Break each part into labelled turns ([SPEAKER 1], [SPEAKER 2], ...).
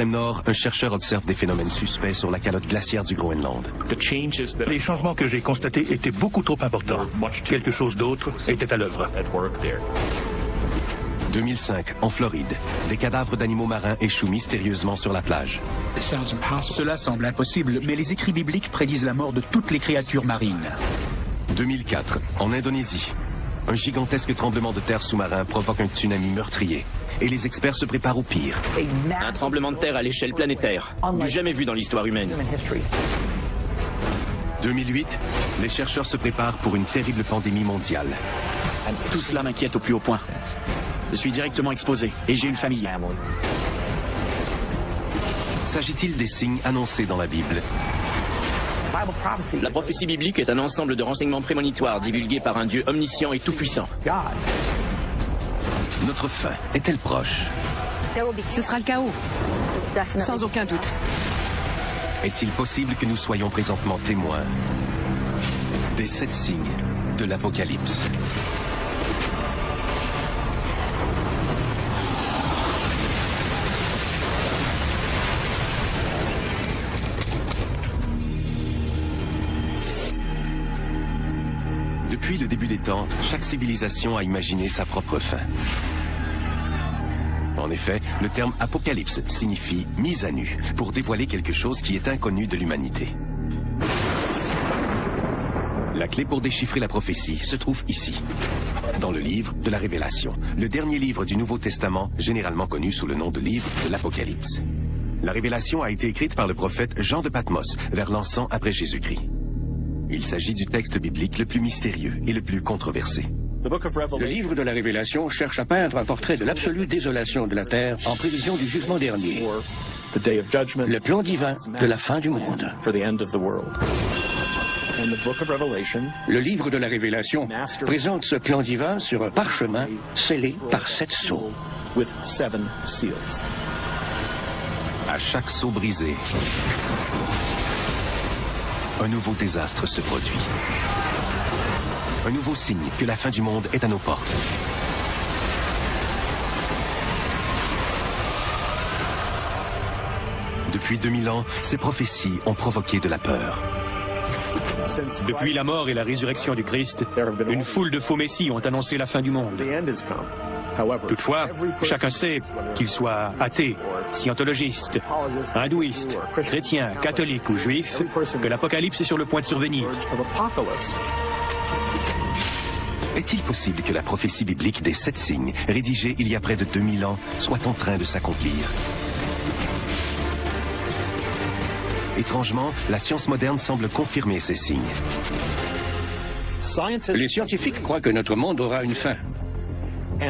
[SPEAKER 1] l'extrême nord, un chercheur observe des phénomènes suspects sur la calotte glaciaire du Groenland.
[SPEAKER 2] Les changements que j'ai constatés étaient beaucoup trop importants. Quelque chose d'autre était à l'œuvre.
[SPEAKER 1] 2005, en Floride, des cadavres d'animaux marins échouent mystérieusement sur la plage.
[SPEAKER 3] Cela semble impossible, mais les écrits bibliques prédisent la mort de toutes les créatures marines.
[SPEAKER 1] 2004, en Indonésie, un gigantesque tremblement de terre sous-marin provoque un tsunami meurtrier. Et les experts se préparent au pire.
[SPEAKER 4] Un tremblement de terre à l'échelle planétaire, du jamais vu dans l'histoire humaine.
[SPEAKER 1] 2008, les chercheurs se préparent pour une terrible pandémie mondiale.
[SPEAKER 5] Tout cela m'inquiète au plus haut point. Je suis directement exposé et j'ai une famille.
[SPEAKER 1] S'agit-il des signes annoncés dans la Bible?
[SPEAKER 4] La prophétie biblique est un ensemble de renseignements prémonitoires divulgués par un Dieu omniscient et tout-puissant.
[SPEAKER 1] Notre fin est-elle proche?
[SPEAKER 6] Ce sera le chaos. Sans aucun doute.
[SPEAKER 1] Est-il possible que nous soyons présentement témoins des 7 signes de l'Apocalypse? Depuis le début des temps, chaque civilisation a imaginé sa propre fin. En effet, le terme apocalypse signifie mise à nu, pour dévoiler quelque chose qui est inconnu de l'humanité. La clé pour déchiffrer la prophétie se trouve ici, dans le livre de la Révélation, le dernier livre du Nouveau Testament, généralement connu sous le nom de livre de l'Apocalypse. La Révélation a été écrite par le prophète Jean de Patmos, vers l'an 100 après Jésus-Christ. Il s'agit du texte biblique le plus mystérieux et le plus controversé.
[SPEAKER 7] Le livre de la Révélation cherche à peindre un portrait de l'absolue désolation de la terre en prévision du jugement dernier. Le plan divin de la fin du monde. Le livre de la Révélation présente ce plan divin sur un parchemin scellé par 7 sceaux.
[SPEAKER 1] À chaque sceau brisé, un nouveau désastre se produit. Un nouveau signe que la fin du monde est à nos portes. Depuis 2000 ans, ces prophéties ont provoqué de la peur.
[SPEAKER 2] Depuis la mort et la résurrection du Christ, une foule de faux messies ont annoncé la fin du monde. Toutefois, chacun sait, qu'il soit athée, scientologiste, hindouiste, chrétien, catholique ou juif, que l'Apocalypse est sur le point de survenir.
[SPEAKER 1] Est-il possible que la prophétie biblique des 7 signes, rédigée il y a près de 2000 ans, soit en train de s'accomplir? Étrangement, la science moderne semble confirmer ces signes.
[SPEAKER 7] Les scientifiques croient que notre monde aura une fin.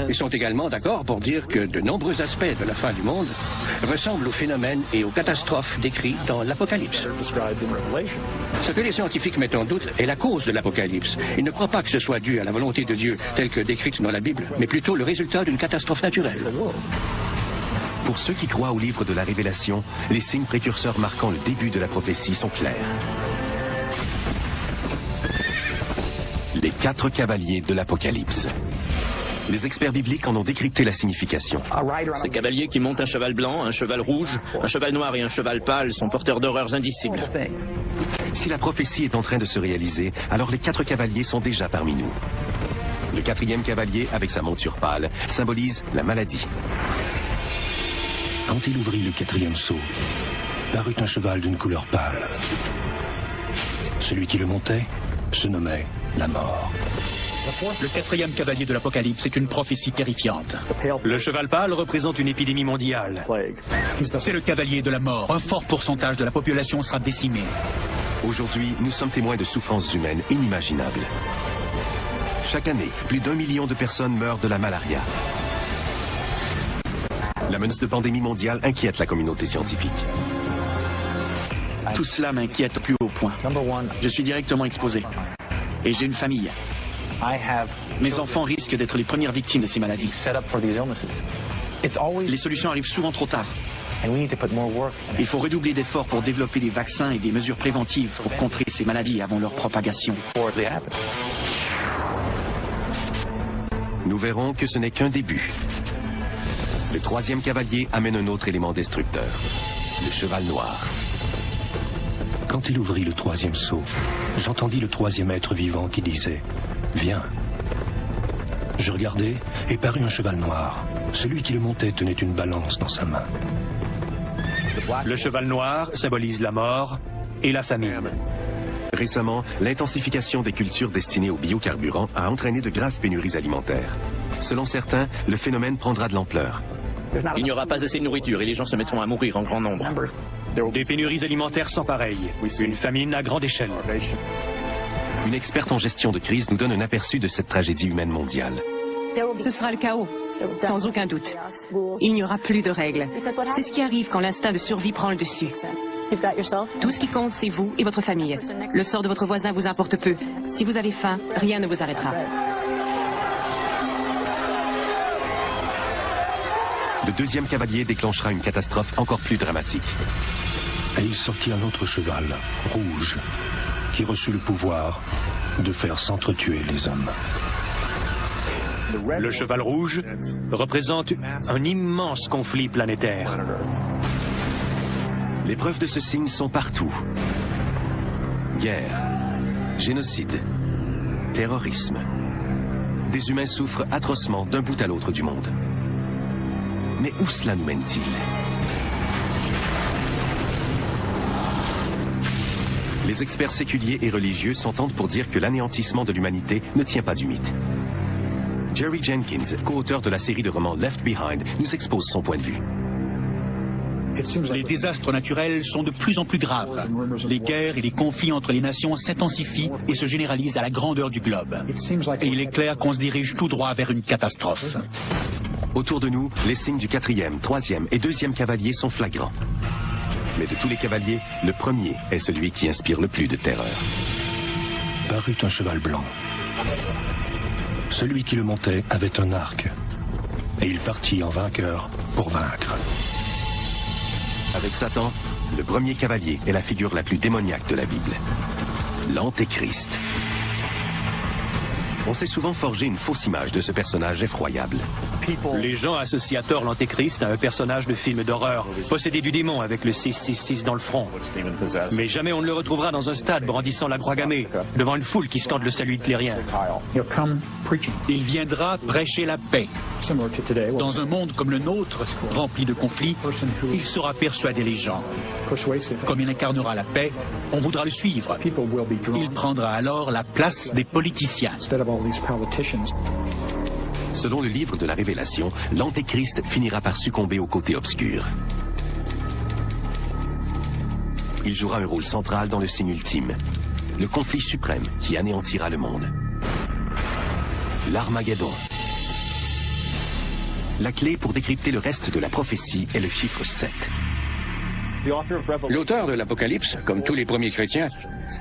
[SPEAKER 7] Ils sont également d'accord pour dire que de nombreux aspects de la fin du monde ressemblent aux phénomènes et aux catastrophes décrits dans l'Apocalypse. Ce que les scientifiques mettent en doute est la cause de l'Apocalypse. Ils ne croient pas que ce soit dû à la volonté de Dieu telle que décrite dans la Bible, mais plutôt le résultat d'une catastrophe naturelle.
[SPEAKER 1] Pour ceux qui croient au livre de la Révélation, les signes précurseurs marquant le début de la prophétie sont clairs. Les 4 cavaliers de l'Apocalypse. Les experts bibliques en ont décrypté la signification.
[SPEAKER 4] Ces cavaliers qui montent un cheval blanc, un cheval rouge, un cheval noir et un cheval pâle sont porteurs d'horreurs indicibles.
[SPEAKER 1] Si la prophétie est en train de se réaliser, alors les 4 cavaliers sont déjà parmi nous. Le 4e cavalier, avec sa monture pâle, symbolise la maladie.
[SPEAKER 8] Quand il ouvrit le 4e sceau, parut un cheval d'une couleur pâle. Celui qui le montait se nommait la mort.
[SPEAKER 3] Le 4e cavalier de l'Apocalypse est une prophétie terrifiante.
[SPEAKER 2] Le cheval pâle représente une épidémie mondiale.
[SPEAKER 3] C'est le cavalier de la mort. Un fort pourcentage de la population sera décimé.
[SPEAKER 1] Aujourd'hui, nous sommes témoins de souffrances humaines inimaginables. Chaque année, plus d'1 million de personnes meurent de la malaria. La menace de pandémie mondiale inquiète la communauté scientifique.
[SPEAKER 5] Tout cela m'inquiète au plus haut point. Je suis directement exposé. Et j'ai une famille. Mes enfants risquent d'être les premières victimes de ces maladies. Les solutions arrivent souvent trop tard. Il faut redoubler d'efforts pour développer des vaccins et des mesures préventives pour contrer ces maladies avant leur propagation.
[SPEAKER 1] Nous verrons que ce n'est qu'un début. Le troisième cavalier amène un autre élément destructeur, le cheval noir.
[SPEAKER 8] Quand il ouvrit le troisième sceau, j'entendis le troisième être vivant qui disait « Viens ». Je regardai et parut un cheval noir. Celui qui le montait tenait une balance dans sa main.
[SPEAKER 2] Le cheval noir symbolise la mort et la famine.
[SPEAKER 1] Récemment, l'intensification des cultures destinées aux biocarburants a entraîné de graves pénuries alimentaires. Selon certains, le phénomène prendra de l'ampleur.
[SPEAKER 4] Il n'y aura pas assez de nourriture et les gens se mettront à mourir en grand nombre.
[SPEAKER 2] Des pénuries alimentaires sans pareil. Une famine à grande échelle.
[SPEAKER 1] Une experte en gestion de crise nous donne un aperçu de cette tragédie humaine mondiale.
[SPEAKER 6] Ce sera le chaos, sans aucun doute. Il n'y aura plus de règles. C'est ce qui arrive quand l'instinct de survie prend le dessus. Tout ce qui compte, c'est vous et votre famille. Le sort de votre voisin vous importe peu. Si vous avez faim, rien ne vous arrêtera.
[SPEAKER 1] Le deuxième cavalier déclenchera une catastrophe encore plus dramatique.
[SPEAKER 8] Et il sortit un autre cheval, rouge, qui reçut le pouvoir de faire s'entretuer les hommes.
[SPEAKER 2] Le cheval rouge représente un immense conflit planétaire.
[SPEAKER 1] Les preuves de ce signe sont partout. Guerre, génocide, terrorisme. Des humains souffrent atrocement d'un bout à l'autre du monde. Mais où cela nous mène-t-il? Les experts séculiers et religieux s'entendent pour dire que l'anéantissement de l'humanité ne tient pas du mythe. Jerry Jenkins, co-auteur de la série de romans Left Behind, nous expose son point de vue.
[SPEAKER 3] Les désastres naturels sont de plus en plus graves. Les guerres et les conflits entre les nations s'intensifient et se généralisent à la grandeur du globe. Et il est clair qu'on se dirige tout droit vers une catastrophe.
[SPEAKER 1] Autour de nous, les signes du 4e, 3e et 2e cavalier sont flagrants. Mais de tous les cavaliers, le premier est celui qui inspire le plus de terreur.
[SPEAKER 8] Parut un cheval blanc. Celui qui le montait avait un arc. Et il partit en vainqueur pour vaincre.
[SPEAKER 1] Avec Satan, le premier cavalier est la figure la plus démoniaque de la Bible. L'Antéchrist. On s'est souvent forgé une fausse image de ce personnage effroyable.
[SPEAKER 2] Les gens associent à tort l'Antéchrist à un personnage de film d'horreur, possédé du démon avec le 666 dans le front. Mais jamais on ne le retrouvera dans un stade brandissant la croix gammée, devant une foule qui scande le salut hitlérien.
[SPEAKER 3] Il viendra prêcher la paix. Dans un monde comme le nôtre, rempli de conflits, il saura persuader les gens. Comme il incarnera la paix, on voudra le suivre. Il prendra alors la place des politiciens.
[SPEAKER 1] Selon le livre de la Révélation, l'Antéchrist finira par succomber au côté obscur. Il jouera un rôle central dans le signe ultime, le conflit suprême qui anéantira le monde. L'Armageddon. La clé pour décrypter le reste de la prophétie est le chiffre 7.
[SPEAKER 7] L'auteur de l'Apocalypse, comme tous les premiers chrétiens,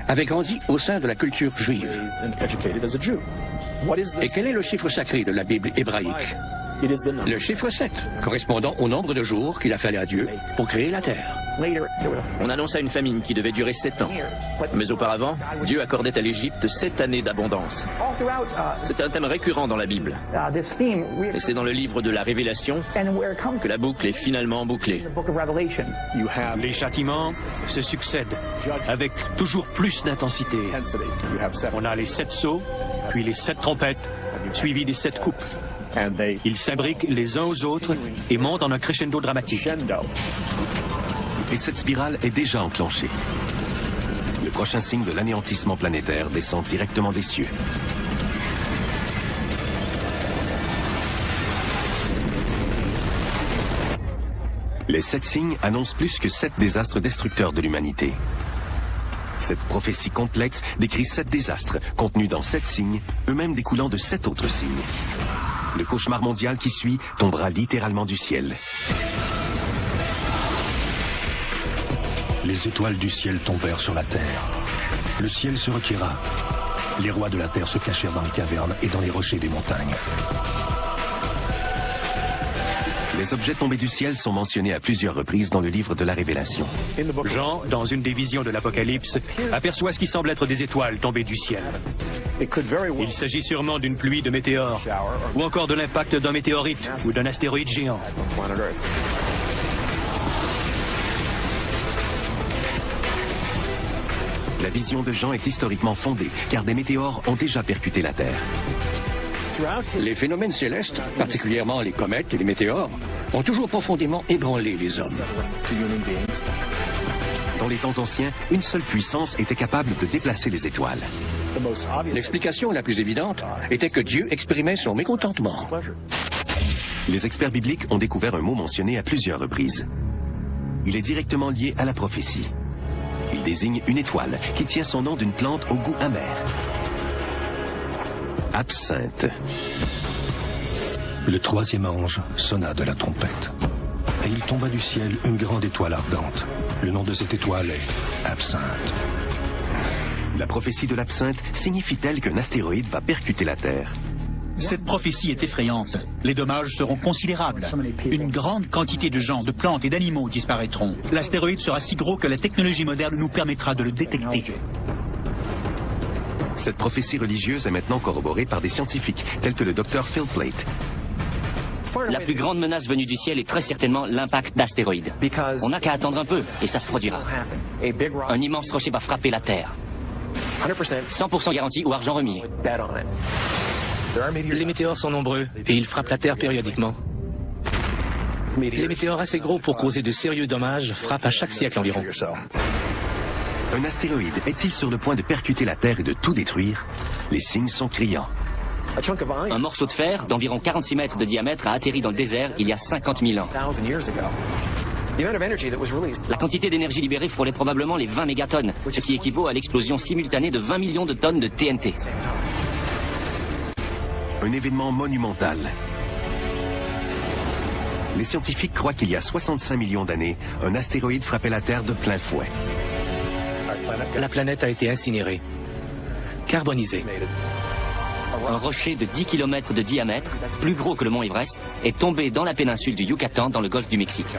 [SPEAKER 7] avait grandi au sein de la culture juive. Et quel est le chiffre sacré de la Bible hébraïque? Le chiffre 7, correspondant au nombre de jours qu'il a fallu à Dieu pour créer la terre.
[SPEAKER 4] On annonça une famine qui devait durer 7 ans. Mais auparavant, Dieu accordait à l'Égypte 7 années d'abondance. C'est un thème récurrent dans la Bible. Et c'est dans le livre de la Révélation que la boucle est finalement bouclée.
[SPEAKER 2] Les châtiments se succèdent avec toujours plus d'intensité. On a les 7 sceaux, puis les 7 trompettes, suivis des 7 coupes. Ils s'imbriquent les uns aux autres et montent en un crescendo dramatique.
[SPEAKER 1] Et cette spirale est déjà enclenchée. Le prochain signe de l'anéantissement planétaire descend directement des cieux. Les 7 signes annoncent plus que 7 désastres destructeurs de l'humanité. Cette prophétie complexe décrit 7 désastres contenus dans 7 signes, eux-mêmes découlant de 7 autres signes. Le cauchemar mondial qui suit tombera littéralement du ciel.
[SPEAKER 8] Les étoiles du ciel tombèrent sur la terre. Le ciel se retira. Les rois de la terre se cachèrent dans les cavernes et dans les rochers des montagnes.
[SPEAKER 1] Les objets tombés du ciel sont mentionnés à plusieurs reprises dans le livre de la Révélation.
[SPEAKER 2] Jean, dans une des visions de l'Apocalypse, aperçoit ce qui semble être des étoiles tombées du ciel. Il s'agit sûrement d'une pluie de météores, ou encore de l'impact d'un météorite ou d'un astéroïde géant.
[SPEAKER 1] La vision de Jean est historiquement fondée, car des météores ont déjà percuté la Terre.
[SPEAKER 7] Les phénomènes célestes, particulièrement les comètes et les météores, ont toujours profondément ébranlé les hommes.
[SPEAKER 1] Dans les temps anciens, une seule puissance était capable de déplacer les étoiles.
[SPEAKER 7] L'explication la plus évidente était que Dieu exprimait son mécontentement.
[SPEAKER 1] Les experts bibliques ont découvert un mot mentionné à plusieurs reprises. Il est directement lié à la prophétie. Il désigne une étoile qui tient son nom d'une plante au goût amer. Absinthe.
[SPEAKER 8] Le troisième ange sonna de la trompette. Et il tomba du ciel une grande étoile ardente. Le nom de cette étoile est Absinthe.
[SPEAKER 1] La prophétie de l'absinthe signifie-t-elle qu'un astéroïde va percuter la Terre?
[SPEAKER 3] Cette prophétie est effrayante. Les dommages seront considérables. Une grande quantité de gens, de plantes et d'animaux disparaîtront. L'astéroïde sera si gros que la technologie moderne nous permettra de le détecter.
[SPEAKER 1] Cette prophétie religieuse est maintenant corroborée par des scientifiques, tels que le Dr Phil Plait.
[SPEAKER 4] La plus grande menace venue du ciel est très certainement l'impact d'astéroïdes. On n'a qu'à attendre un peu, et ça se produira. Un immense rocher va frapper la Terre. 100% garantie ou argent remis.
[SPEAKER 5] Les météores sont nombreux et ils frappent la Terre périodiquement. Les météores assez gros pour causer de sérieux dommages frappent à chaque siècle environ.
[SPEAKER 1] Un astéroïde est-il sur le point de percuter la Terre et de tout détruire? Les signes sont criants.
[SPEAKER 4] Un morceau de fer d'environ 46 mètres de diamètre a atterri dans le désert il y a 50 000 ans. La quantité d'énergie libérée frôlait probablement les 20 mégatonnes, ce qui équivaut à l'explosion simultanée de 20 millions de tonnes de TNT.
[SPEAKER 1] Un événement monumental. Les scientifiques croient qu'il y a 65 millions d'années, un astéroïde frappait la Terre de plein fouet.
[SPEAKER 5] La planète a été incinérée, carbonisée.
[SPEAKER 4] Un rocher de 10 km de diamètre, plus gros que le mont Everest, est tombé dans la péninsule du Yucatan dans le golfe du Mexique.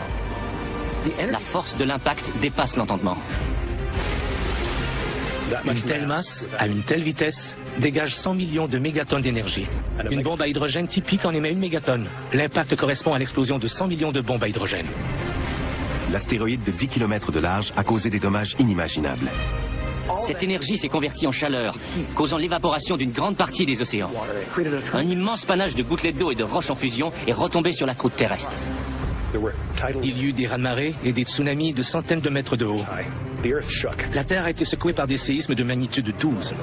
[SPEAKER 4] La force de l'impact dépasse l'entendement.
[SPEAKER 5] Une telle masse, à une telle vitesse, dégage 100 millions de mégatonnes d'énergie. Une bombe à hydrogène typique en émet 1 mégatonne. L'impact correspond à l'explosion de 100 millions de bombes à hydrogène.
[SPEAKER 1] L'astéroïde de 10 km de large a causé des dommages inimaginables.
[SPEAKER 4] Cette énergie s'est convertie en chaleur, causant l'évaporation d'une grande partie des océans. Un immense panache de gouttelettes d'eau et de roches en fusion est retombé sur la croûte terrestre.
[SPEAKER 5] Il y eut des raz-de-marée et des tsunamis de centaines de mètres de haut. La Terre a été secouée par des séismes de magnitude 12.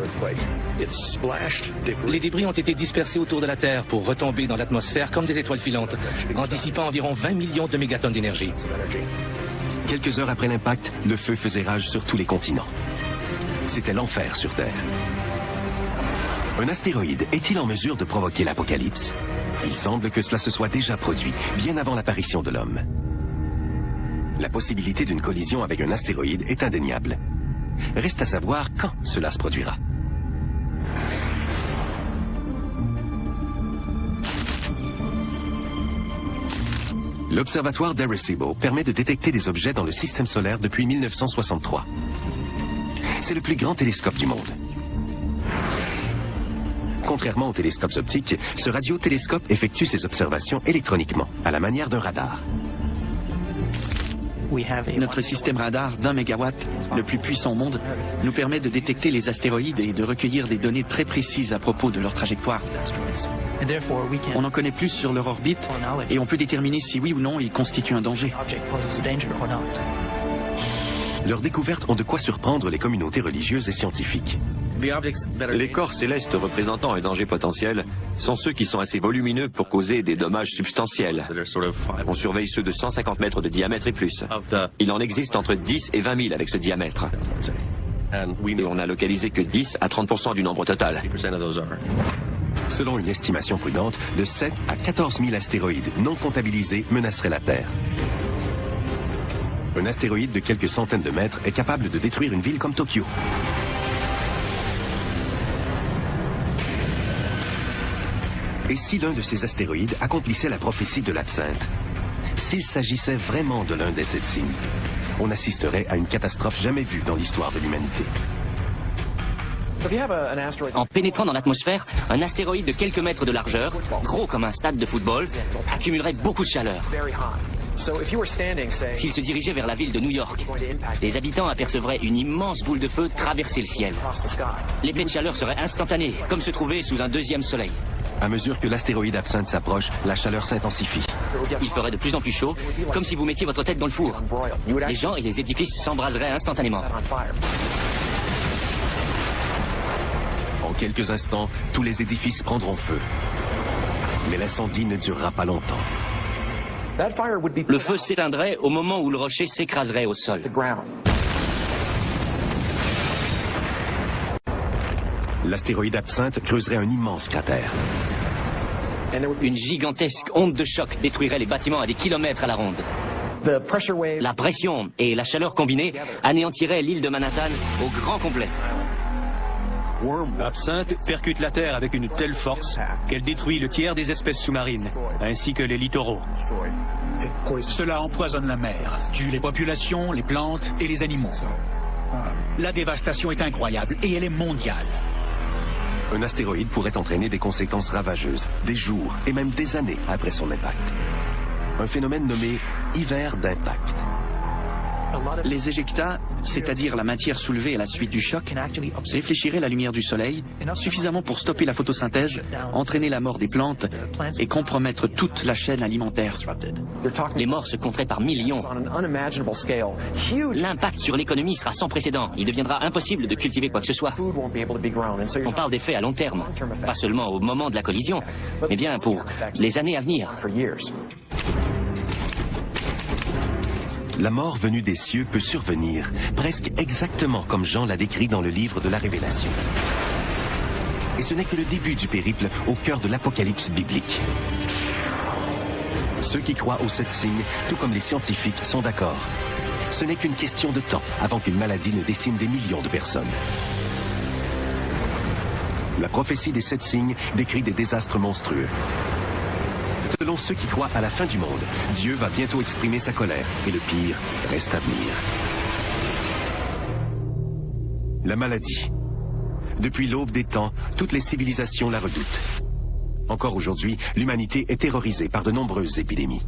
[SPEAKER 5] Les débris ont été dispersés autour de la Terre pour retomber dans l'atmosphère comme des étoiles filantes, en dissipant environ 20 millions de mégatonnes d'énergie.
[SPEAKER 1] Quelques heures après l'impact, le feu faisait rage sur tous les continents. C'était l'enfer sur Terre. Un astéroïde est-il en mesure de provoquer l'apocalypse? Il semble que cela se soit déjà produit, bien avant l'apparition de l'homme. La possibilité d'une collision avec un astéroïde est indéniable. Reste à savoir quand cela se produira. L'observatoire d'Arecibo permet de détecter des objets dans le système solaire depuis 1963. C'est le plus grand télescope du monde. Contrairement aux télescopes optiques, ce radiotélescope effectue ses observations électroniquement, à la manière d'un radar.
[SPEAKER 9] Notre système radar d'1 mégawatt, le plus puissant au monde, nous permet de détecter les astéroïdes et de recueillir des données très précises à propos de leur trajectoire. On en connaît plus sur leur orbite et on peut déterminer si oui ou non ils constituent un danger.
[SPEAKER 1] Leurs découvertes ont de quoi surprendre les communautés religieuses et scientifiques.
[SPEAKER 10] Les corps célestes représentant un danger potentiel sont ceux qui sont assez volumineux pour causer des dommages substantiels. On surveille ceux de 150 mètres de diamètre et plus. Il en existe entre 10 et 20 000 avec ce diamètre. Et on n'a localisé que 10 à 30% du nombre total.
[SPEAKER 1] Selon une estimation prudente, de 7 à 14 000 astéroïdes non comptabilisés menaceraient la Terre. Un astéroïde de quelques centaines de mètres est capable de détruire une ville comme Tokyo. Et si l'un de ces astéroïdes accomplissait la prophétie de l'absinthe? S'il s'agissait vraiment de l'un des 7 signes, on assisterait à une catastrophe jamais vue dans l'histoire de l'humanité.
[SPEAKER 11] En pénétrant dans l'atmosphère, un astéroïde de quelques mètres de largeur, gros comme un stade de football, accumulerait beaucoup de chaleur. S'il se dirigeait vers la ville de New York, les habitants apercevraient une immense boule de feu traverser le ciel. L'effet de chaleur serait instantané, comme se trouver sous un deuxième soleil.
[SPEAKER 1] À mesure que l'astéroïde Absinthe s'approche, la chaleur s'intensifie.
[SPEAKER 11] Il ferait de plus en plus chaud, comme si vous mettiez votre tête dans le four. Les gens et les édifices s'embraseraient instantanément.
[SPEAKER 1] En quelques instants, tous les édifices prendront feu. Mais l'incendie ne durera pas longtemps.
[SPEAKER 11] Le feu s'éteindrait au moment où le rocher s'écraserait au sol.
[SPEAKER 1] L'astéroïde Absinthe creuserait un immense cratère.
[SPEAKER 11] Une gigantesque onde de choc détruirait les bâtiments à des kilomètres à la ronde. La pression et la chaleur combinées anéantiraient l'île de Manhattan au grand complet.
[SPEAKER 2] Absinthe percute la Terre avec une telle force qu'elle détruit le tiers des espèces sous-marines, ainsi que les littoraux.
[SPEAKER 3] Cela empoisonne la mer, tue les populations, les plantes et les animaux. La dévastation est incroyable et elle est mondiale.
[SPEAKER 1] Un astéroïde pourrait entraîner des conséquences ravageuses, des jours et même des années après son impact. Un phénomène nommé hiver d'impact.
[SPEAKER 9] Les éjectats, c'est-à-dire la matière soulevée à la suite du choc, réfléchiraient la lumière du soleil suffisamment pour stopper la photosynthèse, entraîner la mort des plantes et compromettre toute la chaîne alimentaire.
[SPEAKER 11] Les morts se compteraient par millions. L'impact sur l'économie sera sans précédent. Il deviendra impossible de cultiver quoi que ce soit. On parle d'effets à long terme, pas seulement au moment de la collision, mais bien pour les années à venir.
[SPEAKER 1] La mort venue des cieux peut survenir, presque exactement comme Jean l'a décrit dans le livre de la Révélation. Et ce n'est que le début du périple au cœur de l'Apocalypse biblique. Ceux qui croient aux 7 signes, tout comme les scientifiques, sont d'accord. Ce n'est qu'une question de temps avant qu'une maladie ne décime des millions de personnes. La prophétie des 7 signes décrit des désastres monstrueux. Selon ceux qui croient à la fin du monde, Dieu va bientôt exprimer sa colère et le pire reste à venir. La maladie. Depuis l'aube des temps, toutes les civilisations la redoutent. Encore aujourd'hui, l'humanité est terrorisée par de nombreuses épidémies.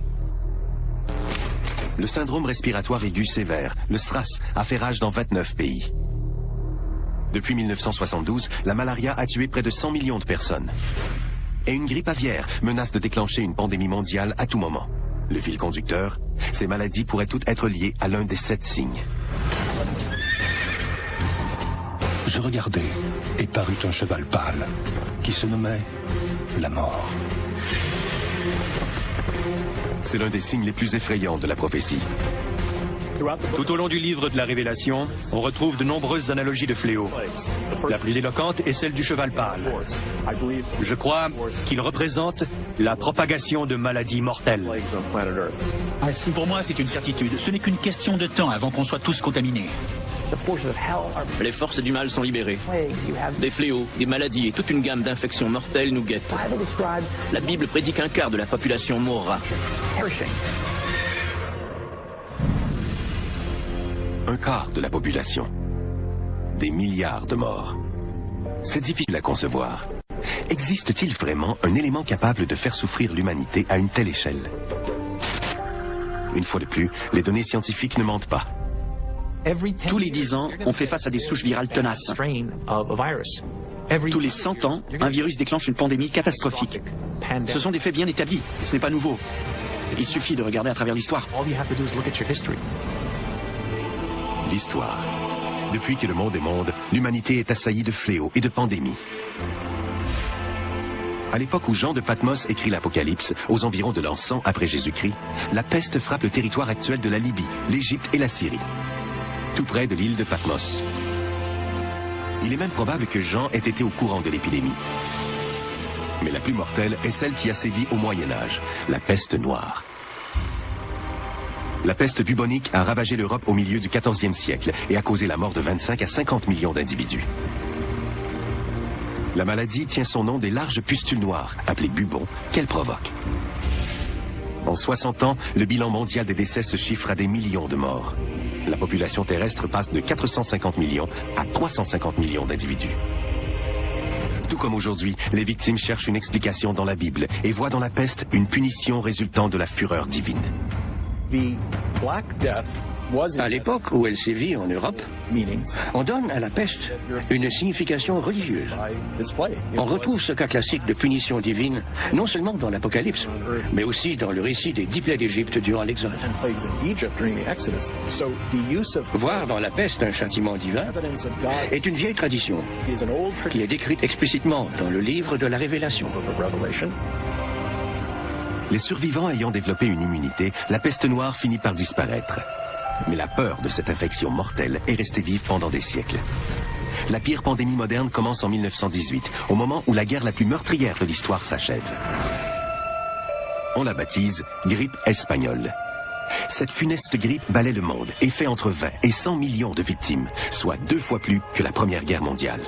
[SPEAKER 1] Le syndrome respiratoire aigu sévère, le SRAS, a fait rage dans 29 pays. Depuis 1972, la malaria a tué près de 100 millions de personnes. Et une grippe aviaire menace de déclencher une pandémie mondiale à tout moment. Le fil conducteur, ces maladies pourraient toutes être liées à l'un des 7 signes.
[SPEAKER 8] Je regardais et parut un cheval pâle qui se nommait la mort.
[SPEAKER 1] C'est l'un des signes les plus effrayants de la prophétie.
[SPEAKER 2] Tout au long du livre de la Révélation, on retrouve de nombreuses analogies de fléaux. La plus éloquente est celle du cheval pâle. Je crois qu'il représente la propagation de maladies mortelles.
[SPEAKER 3] Pour moi, c'est une certitude. Ce n'est qu'une question de temps avant qu'on soit tous contaminés.
[SPEAKER 4] Les forces du mal sont libérées. Des fléaux, des maladies et toute une gamme d'infections mortelles nous guettent. La Bible prédit qu'un quart de la population mourra.
[SPEAKER 1] Un quart de la population. Des milliards de morts. C'est difficile à concevoir. Existe-t-il vraiment un élément capable de faire souffrir l'humanité à une telle échelle? Une fois de plus, les données scientifiques ne mentent pas.
[SPEAKER 9] Tous les 10 ans, on fait face à des souches virales tenaces. Tous les 100 ans, un virus déclenche une pandémie catastrophique. Ce sont des faits bien établis, ce n'est pas nouveau. Il suffit de regarder à travers l'histoire.
[SPEAKER 1] L'histoire. Depuis que le monde est monde, l'humanité est assaillie de fléaux et de pandémies. À l'époque où Jean de Patmos écrit l'Apocalypse, aux environs de l'an 100 après Jésus-Christ, la peste frappe le territoire actuel de la Libye, l'Égypte et la Syrie, tout près de l'île de Patmos. Il est même probable que Jean ait été au courant de l'épidémie. Mais la plus mortelle est celle qui a sévi au Moyen-Âge, la peste noire. La peste bubonique a ravagé l'Europe au milieu du XIVe siècle et a causé la mort de 25 à 50 millions d'individus. La maladie tient son nom des larges pustules noires, appelées bubons, qu'elle provoque. En 60 ans, le bilan mondial des décès se chiffre à des millions de morts. La population terrestre passe de 450 millions à 350 millions d'individus. Tout comme aujourd'hui, les victimes cherchent une explication dans la Bible et voient dans la peste une punition résultant de la fureur divine.
[SPEAKER 7] À l'époque où elle sévit en Europe, on donne à la peste une signification religieuse. On retrouve ce cas classique de punition divine, non seulement dans l'Apocalypse, mais aussi dans le récit des 10 plaies d'Égypte durant l'Exode. Voir dans la peste un châtiment divin est une vieille tradition qui est décrite explicitement dans le livre de la Révélation.
[SPEAKER 1] Les survivants ayant développé une immunité, la peste noire finit par disparaître. Mais la peur de cette infection mortelle est restée vive pendant des siècles. La pire pandémie moderne commence en 1918, au moment où la guerre la plus meurtrière de l'histoire s'achève. On la baptise grippe espagnole. Cette funeste grippe balaie le monde et fait entre 20 et 100 millions de victimes, soit 2 fois plus que la Première Guerre mondiale.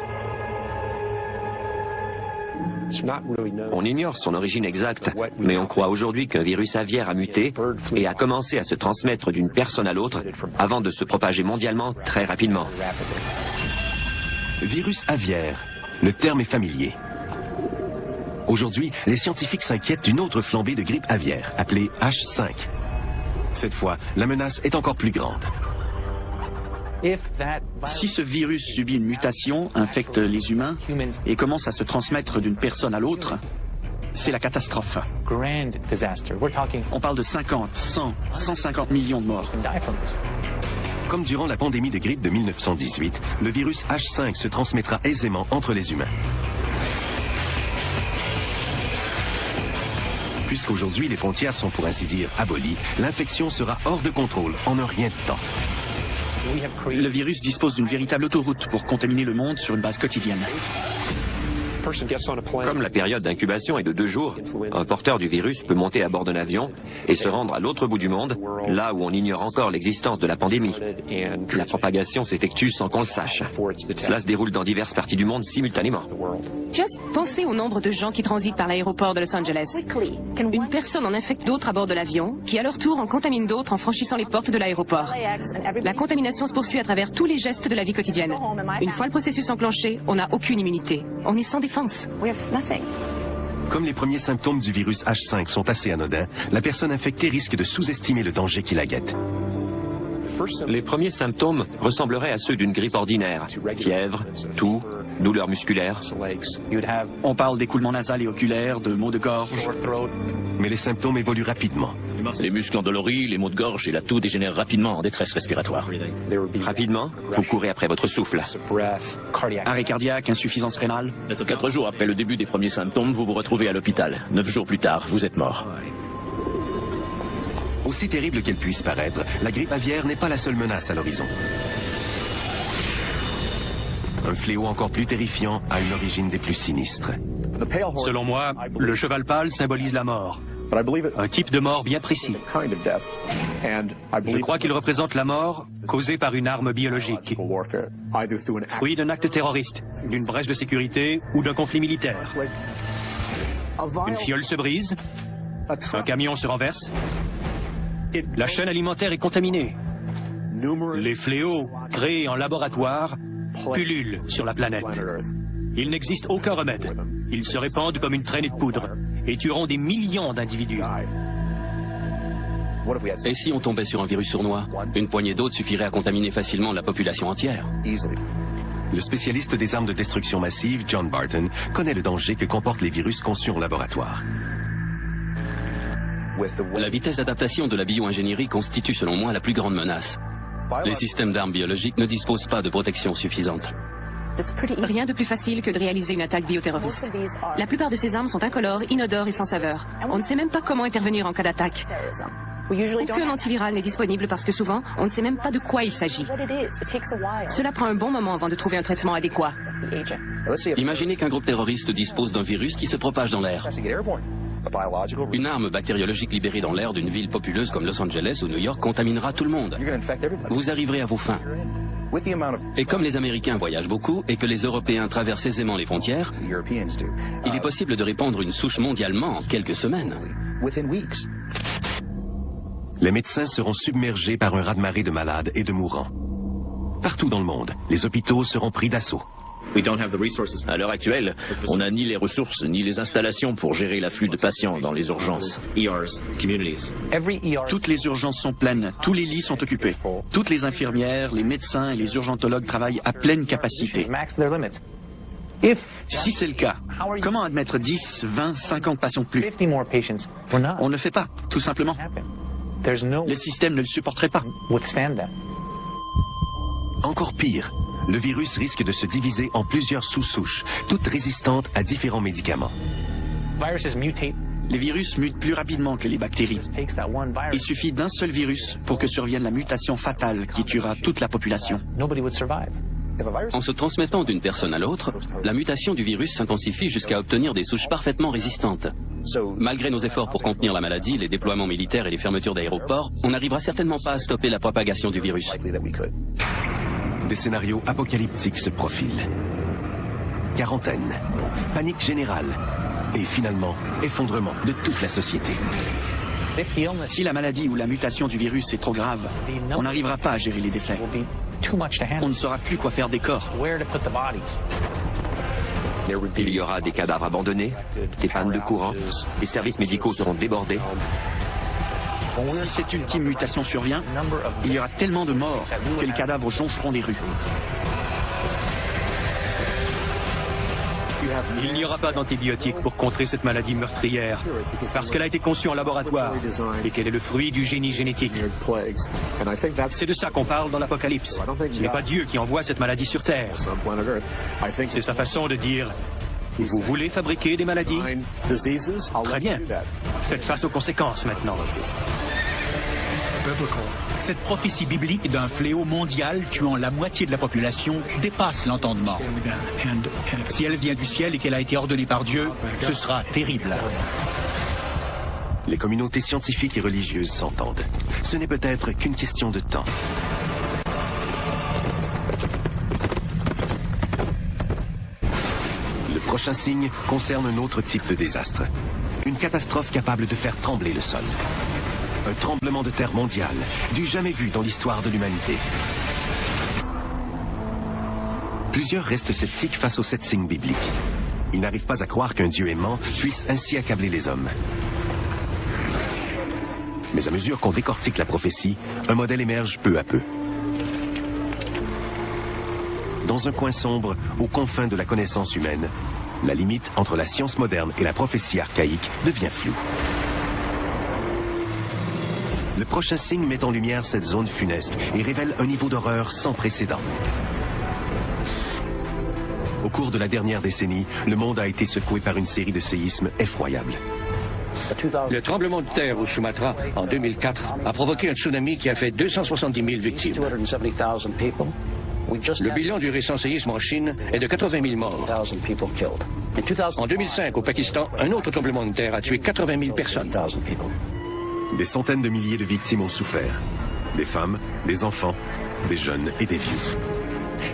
[SPEAKER 10] On ignore son origine exacte, mais on croit aujourd'hui qu'un virus aviaire a muté et a commencé à se transmettre d'une personne à l'autre avant de se propager mondialement très rapidement.
[SPEAKER 1] Virus aviaire, le terme est familier. Aujourd'hui, les scientifiques s'inquiètent d'une autre flambée de grippe aviaire, appelée H5. Cette fois, la menace est encore plus grande.
[SPEAKER 9] Si ce virus subit une mutation, infecte les humains et commence à se transmettre d'une personne à l'autre, c'est la catastrophe. On parle de 50, 100, 150 millions de morts.
[SPEAKER 1] Comme durant la pandémie de grippe de 1918, le virus H5 se transmettra aisément entre les humains. Puisqu'aujourd'hui les frontières sont pour ainsi dire abolies, l'infection sera hors de contrôle en un rien de temps.
[SPEAKER 9] Le virus dispose d'une véritable autoroute pour contaminer le monde sur une base quotidienne.
[SPEAKER 10] Comme la période d'incubation est de 2 jours, un porteur du virus peut monter à bord d'un avion et se rendre à l'autre bout du monde, là où on ignore encore l'existence de la pandémie. La propagation s'effectue sans qu'on le sache. Cela se déroule dans diverses parties du monde simultanément.
[SPEAKER 6] Just pensez au nombre de gens qui transitent par l'aéroport de Los Angeles. Une personne en infecte d'autres à bord de l'avion, qui à leur tour en contamine d'autres en franchissant les portes de l'aéroport. La contamination se poursuit à travers tous les gestes de la vie quotidienne. Une fois le processus enclenché, on n'a aucune immunité. On est sans défense.
[SPEAKER 1] Comme les premiers symptômes du virus H5 sont assez anodins, la personne infectée risque de sous-estimer le danger qui la guette.
[SPEAKER 10] Les premiers symptômes ressembleraient à ceux d'une grippe ordinaire. Fièvre, toux, douleurs musculaires.
[SPEAKER 9] On parle d'écoulement nasal et oculaire, de maux de gorge.
[SPEAKER 1] Mais les symptômes évoluent rapidement.
[SPEAKER 4] Les muscles endoloris, les maux de gorge et la toux dégénèrent rapidement en détresse respiratoire.
[SPEAKER 10] Rapidement, vous courez après votre souffle.
[SPEAKER 9] Arrêt cardiaque, insuffisance rénale.
[SPEAKER 4] 4 jours après le début des premiers symptômes, vous vous retrouvez à l'hôpital. 9 jours plus tard, vous êtes mort.
[SPEAKER 1] Aussi terrible qu'elle puisse paraître, la grippe aviaire n'est pas la seule menace à l'horizon. Un fléau encore plus terrifiant a une origine des plus sinistres.
[SPEAKER 2] Selon moi, le cheval pâle symbolise la mort. Un type de mort bien précis. Je crois qu'il représente la mort causée par une arme biologique. Fruit d'un acte terroriste, d'une brèche de sécurité ou d'un conflit militaire. Une fiole se brise, un camion se renverse, la chaîne alimentaire est contaminée. Les fléaux créés en laboratoire pullulent sur la planète. Il n'existe aucun remède. Ils se répandent comme une traînée de poudre et tueront des millions d'individus.
[SPEAKER 11] Et si on tombait sur un virus sournois, une poignée d'autres suffirait à contaminer facilement la population entière.
[SPEAKER 1] Le spécialiste des armes de destruction massive, John Barton, connaît le danger que comportent les virus conçus en laboratoire.
[SPEAKER 11] La vitesse d'adaptation de la bio-ingénierie constitue selon moi la plus grande menace. Les systèmes d'armes biologiques ne disposent pas de protection suffisante.
[SPEAKER 6] Rien de plus facile que de réaliser une attaque bioterroriste. La plupart de ces armes sont incolores, inodores et sans saveur. On ne sait même pas comment intervenir en cas d'attaque. Aucun antiviral n'est disponible parce que souvent, on ne sait même pas de quoi il s'agit. Cela prend un bon moment avant de trouver un traitement adéquat.
[SPEAKER 11] Imaginez qu'un groupe terroriste dispose d'un virus qui se propage dans l'air. Une arme bactériologique libérée dans l'air d'une ville populeuse comme Los Angeles ou New York contaminera tout le monde. Vous arriverez à vos fins. Et comme les Américains voyagent beaucoup et que les Européens traversent aisément les frontières, il est possible de répandre une souche mondialement en quelques semaines.
[SPEAKER 1] Les médecins seront submergés par un raz-de-marée de malades et de mourants. Partout dans le monde, les hôpitaux seront pris d'assaut.
[SPEAKER 4] À l'heure actuelle, on n'a ni les ressources ni les installations pour gérer l'afflux de patients dans les urgences.
[SPEAKER 9] Toutes les urgences sont pleines, tous les lits sont occupés. Toutes les infirmières, les médecins et les urgentologues travaillent à pleine capacité. Si c'est le cas, comment admettre 10, 20, 50 patients de plus? On ne fait pas, tout simplement. Le système ne le supporterait pas.
[SPEAKER 1] Encore pire, le virus risque de se diviser en plusieurs sous-souches, toutes résistantes à différents médicaments.
[SPEAKER 9] Les virus mutent plus rapidement que les bactéries. Il suffit d'un seul virus pour que survienne la mutation fatale qui tuera toute la population.
[SPEAKER 11] En se transmettant d'une personne à l'autre, la mutation du virus s'intensifie jusqu'à obtenir des souches parfaitement résistantes. Malgré nos efforts pour contenir la maladie, les déploiements militaires et les fermetures d'aéroports, on n'arrivera certainement pas à stopper la propagation du virus.
[SPEAKER 1] Des scénarios apocalyptiques se profilent. Quarantaine, panique générale et finalement effondrement de toute la société.
[SPEAKER 9] Si la maladie ou la mutation du virus est trop grave, on n'arrivera pas à gérer les décès. On ne saura plus quoi faire des corps.
[SPEAKER 10] Il y aura des cadavres abandonnés, des pannes de courant, les services médicaux seront débordés.
[SPEAKER 9] Si cette ultime mutation survient, il y aura tellement de morts que les cadavres joncheront les rues.
[SPEAKER 2] Il n'y aura pas d'antibiotiques pour contrer cette maladie meurtrière, parce qu'elle a été conçue en laboratoire et qu'elle est le fruit du génie génétique. C'est de ça qu'on parle dans l'Apocalypse. Ce n'est pas Dieu qui envoie cette maladie sur Terre. C'est sa façon de dire: vous voulez fabriquer des maladies? Très bien. Faites face aux conséquences maintenant.
[SPEAKER 3] Cette prophétie biblique d'un fléau mondial tuant la moitié de la population dépasse l'entendement. Si elle vient du ciel et qu'elle a été ordonnée par Dieu, ce sera terrible.
[SPEAKER 1] Les communautés scientifiques et religieuses s'entendent. Ce n'est peut-être qu'une question de temps. Le prochain signe concerne un autre type de désastre. Une catastrophe capable de faire trembler le sol. Un tremblement de terre mondial, du jamais vu dans l'histoire de l'humanité. Plusieurs restent sceptiques face aux 7 signes bibliques. Ils n'arrivent pas à croire qu'un Dieu aimant puisse ainsi accabler les hommes. Mais à mesure qu'on décortique la prophétie, un modèle émerge peu à peu. Dans un coin sombre, aux confins de la connaissance humaine, la limite entre la science moderne et la prophétie archaïque devient floue. Le prochain signe met en lumière cette zone funeste et révèle un niveau d'horreur sans précédent. Au cours de la dernière décennie, le monde a été secoué par une série de séismes effroyables.
[SPEAKER 7] Le tremblement de terre au Sumatra, en 2004, a provoqué un tsunami qui a fait 270 000 victimes. Le bilan du récent séisme en Chine est de 80 000 morts. En 2005, au Pakistan, un autre tremblement de terre a tué 80 000 personnes.
[SPEAKER 1] Des centaines de milliers de victimes ont souffert. Des femmes, des enfants, des jeunes et des vieux.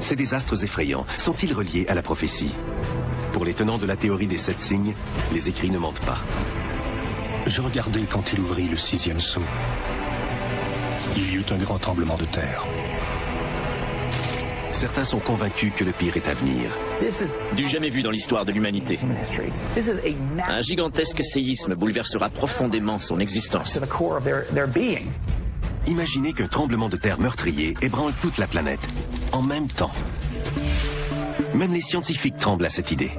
[SPEAKER 1] Ces désastres effrayants sont-ils reliés à la prophétie? Pour les tenants de la théorie des 7 signes, les écrits ne mentent pas.
[SPEAKER 8] Je regardais quand il ouvrit le 6e sceau. Il y eut un grand tremblement de terre.
[SPEAKER 1] Certains sont convaincus que le pire est à venir.
[SPEAKER 4] Du jamais vu dans l'histoire de l'humanité. Un gigantesque séisme bouleversera profondément son existence.
[SPEAKER 1] Imaginez qu'un tremblement de terre meurtrier ébranle toute la planète, en même temps. Même les scientifiques tremblent à cette idée.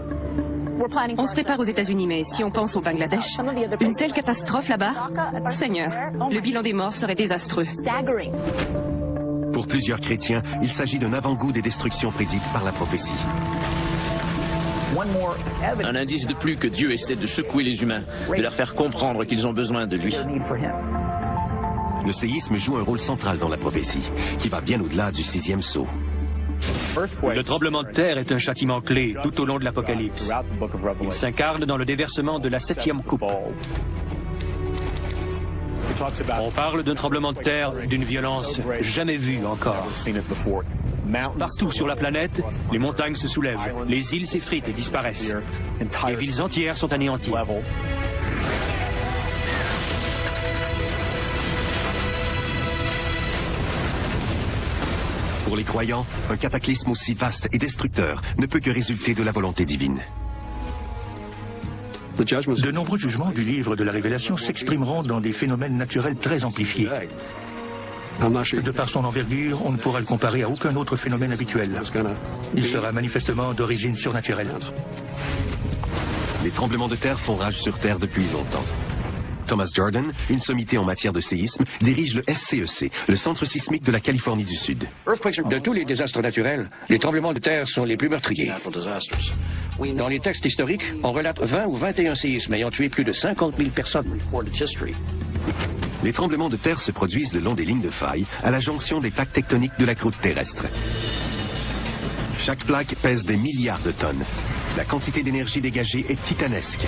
[SPEAKER 6] On se prépare aux États-Unis, mais si on pense au Bangladesh, une telle catastrophe là-bas, Seigneur, le bilan des morts serait désastreux.
[SPEAKER 1] Pour plusieurs chrétiens, il s'agit d'un avant-goût des destructions prédites par la prophétie.
[SPEAKER 4] Un indice de plus que Dieu essaie de secouer les humains, de leur faire comprendre qu'ils ont besoin de lui.
[SPEAKER 1] Le séisme joue un rôle central dans la prophétie, qui va bien au-delà du 6e sceau.
[SPEAKER 2] Le tremblement de terre est un châtiment clé tout au long de l'Apocalypse. Il s'incarne dans le déversement de la 7e coupe. On parle d'un tremblement de terre d'une violence jamais vue encore. Partout sur la planète, les montagnes se soulèvent, les îles s'effritent et disparaissent. Les villes entières sont anéanties.
[SPEAKER 1] Pour les croyants, un cataclysme aussi vaste et destructeur ne peut que résulter de la volonté divine.
[SPEAKER 3] De nombreux jugements du livre de la Révélation s'exprimeront dans des phénomènes naturels très amplifiés. De par son envergure, on ne pourra le comparer à aucun autre phénomène habituel. Il sera manifestement d'origine surnaturelle.
[SPEAKER 1] Les tremblements de terre font rage sur Terre depuis longtemps. Thomas Jordan, une sommité en matière de séisme, dirige le SCEC, le centre sismique de la Californie du Sud.
[SPEAKER 7] De tous les désastres naturels, les tremblements de terre sont les plus meurtriers. Dans les textes historiques, on relate 20 ou 21 séismes ayant tué plus de 50 000 personnes.
[SPEAKER 1] Les tremblements de terre se produisent le long des lignes de faille, à la jonction des plaques tectoniques de la croûte terrestre. Chaque plaque pèse des milliards de tonnes. La quantité d'énergie dégagée est titanesque.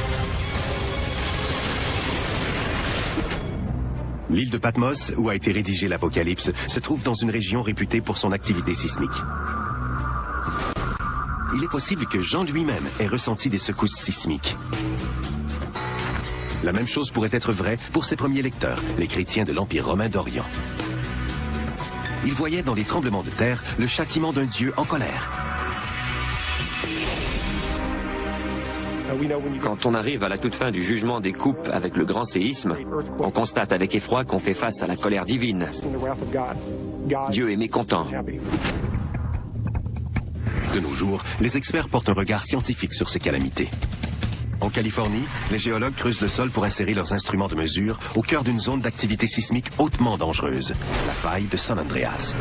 [SPEAKER 1] L'île de Patmos, où a été rédigé l'Apocalypse, se trouve dans une région réputée pour son activité sismique. Il est possible que Jean lui-même ait ressenti des secousses sismiques. La même chose pourrait être vraie pour ses premiers lecteurs, les chrétiens de l'Empire romain d'Orient. Ils voyaient dans les tremblements de terre le châtiment d'un Dieu en colère.
[SPEAKER 10] Quand on arrive à la toute fin du jugement des coupes avec le grand séisme, on constate avec effroi qu'on fait face à la colère divine. Dieu est mécontent.
[SPEAKER 1] De nos jours, les experts portent un regard scientifique sur ces calamités. En Californie, les géologues creusent le sol pour insérer leurs instruments de mesure au cœur d'une zone d'activité sismique hautement dangereuse, la faille de San Andreas.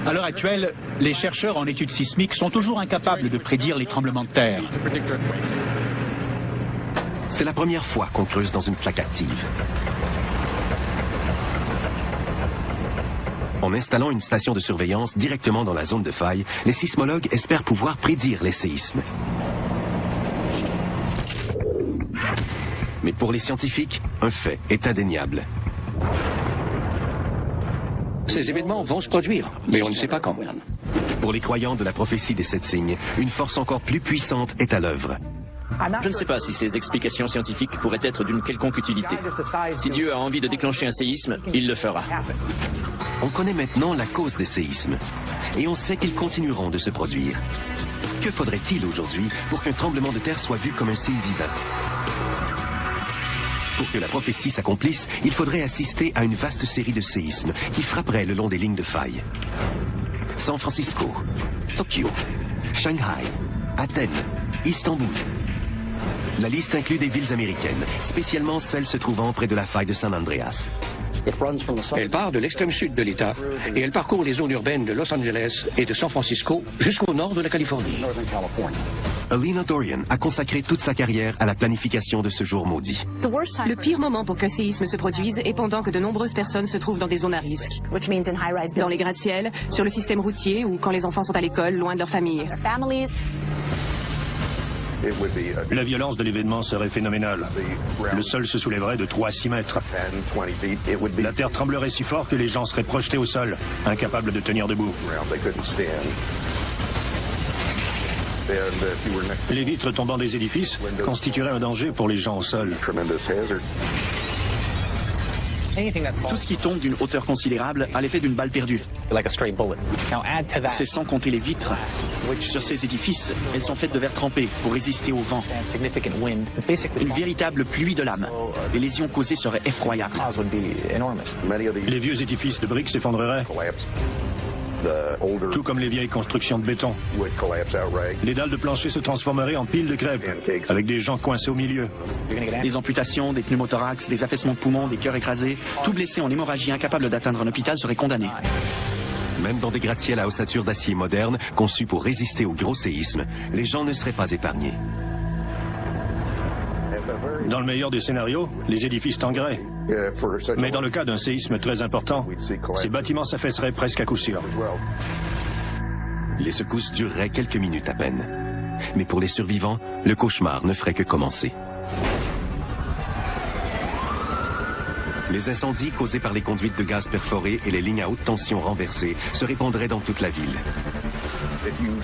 [SPEAKER 3] À l'heure actuelle, les chercheurs en études sismiques sont toujours incapables de prédire les tremblements de terre.
[SPEAKER 1] C'est la première fois qu'on creuse dans une plaque active. En installant une station de surveillance directement dans la zone de faille, les sismologues espèrent pouvoir prédire les séismes. Mais pour les scientifiques, un fait est indéniable.
[SPEAKER 7] Ces événements vont se produire, mais on ne sait pas quand.
[SPEAKER 1] Pour les croyants de la prophétie des 7 signes, une force encore plus puissante est à l'œuvre.
[SPEAKER 4] Je ne sais pas si ces explications scientifiques pourraient être d'une quelconque utilité. Si Dieu a envie de déclencher un séisme, il le fera.
[SPEAKER 1] On connaît maintenant la cause des séismes, et on sait qu'ils continueront de se produire. Que faudrait-il aujourd'hui pour qu'un tremblement de terre soit vu comme un signe divin? Pour que la prophétie s'accomplisse, il faudrait assister à une vaste série de séismes qui frapperaient le long des lignes de faille. San Francisco, Tokyo, Shanghai, Athènes, Istanbul. La liste inclut des villes américaines, spécialement celles se trouvant près de la faille de San Andreas.
[SPEAKER 7] Elle part de l'extrême sud de l'État et elle parcourt les zones urbaines de Los Angeles et de San Francisco jusqu'au nord de la Californie.
[SPEAKER 1] Alina Dorian a consacré toute sa carrière à la planification de ce jour maudit.
[SPEAKER 6] Le pire moment pour qu'un séisme se produise est pendant que de nombreuses personnes se trouvent dans des zones à risque. Dans les gratte-ciels, sur le système routier ou quand les enfants sont à l'école, loin de leur famille.
[SPEAKER 8] La violence de l'événement serait phénoménale. Le sol se soulèverait de 3 à 6 mètres. La terre tremblerait si fort que les gens seraient projetés au sol, incapables de tenir debout. Les vitres tombant des édifices constitueraient un danger pour les gens au sol.
[SPEAKER 9] Tout ce qui tombe d'une hauteur considérable a l'effet d'une balle perdue. C'est sans compter les vitres. Sur ces édifices, elles sont faites de verre trempé pour résister au vent. Une véritable pluie de lames. Les lésions causées seraient effroyables.
[SPEAKER 8] Les vieux édifices de briques s'effondreraient, tout comme les vieilles constructions de béton. Les dalles de plancher se transformeraient en piles de crêpes, avec des gens coincés au milieu.
[SPEAKER 9] Des amputations, des pneumothorax, des affaissements de poumons, des cœurs écrasés. Tout blessé en hémorragie incapable d'atteindre un hôpital serait condamné.
[SPEAKER 1] Même dans des gratte-ciels à ossature d'acier moderne, conçus pour résister aux gros séismes, les gens ne seraient pas épargnés.
[SPEAKER 8] Dans le meilleur des scénarios, les édifices tangueraient. Mais dans le cas d'un séisme très important, ces bâtiments s'affaisseraient presque à coup sûr.
[SPEAKER 1] Les secousses dureraient quelques minutes à peine. Mais pour les survivants, le cauchemar ne ferait que commencer. Les incendies causés par les conduites de gaz perforées et les lignes à haute tension renversées se répandraient dans toute la ville.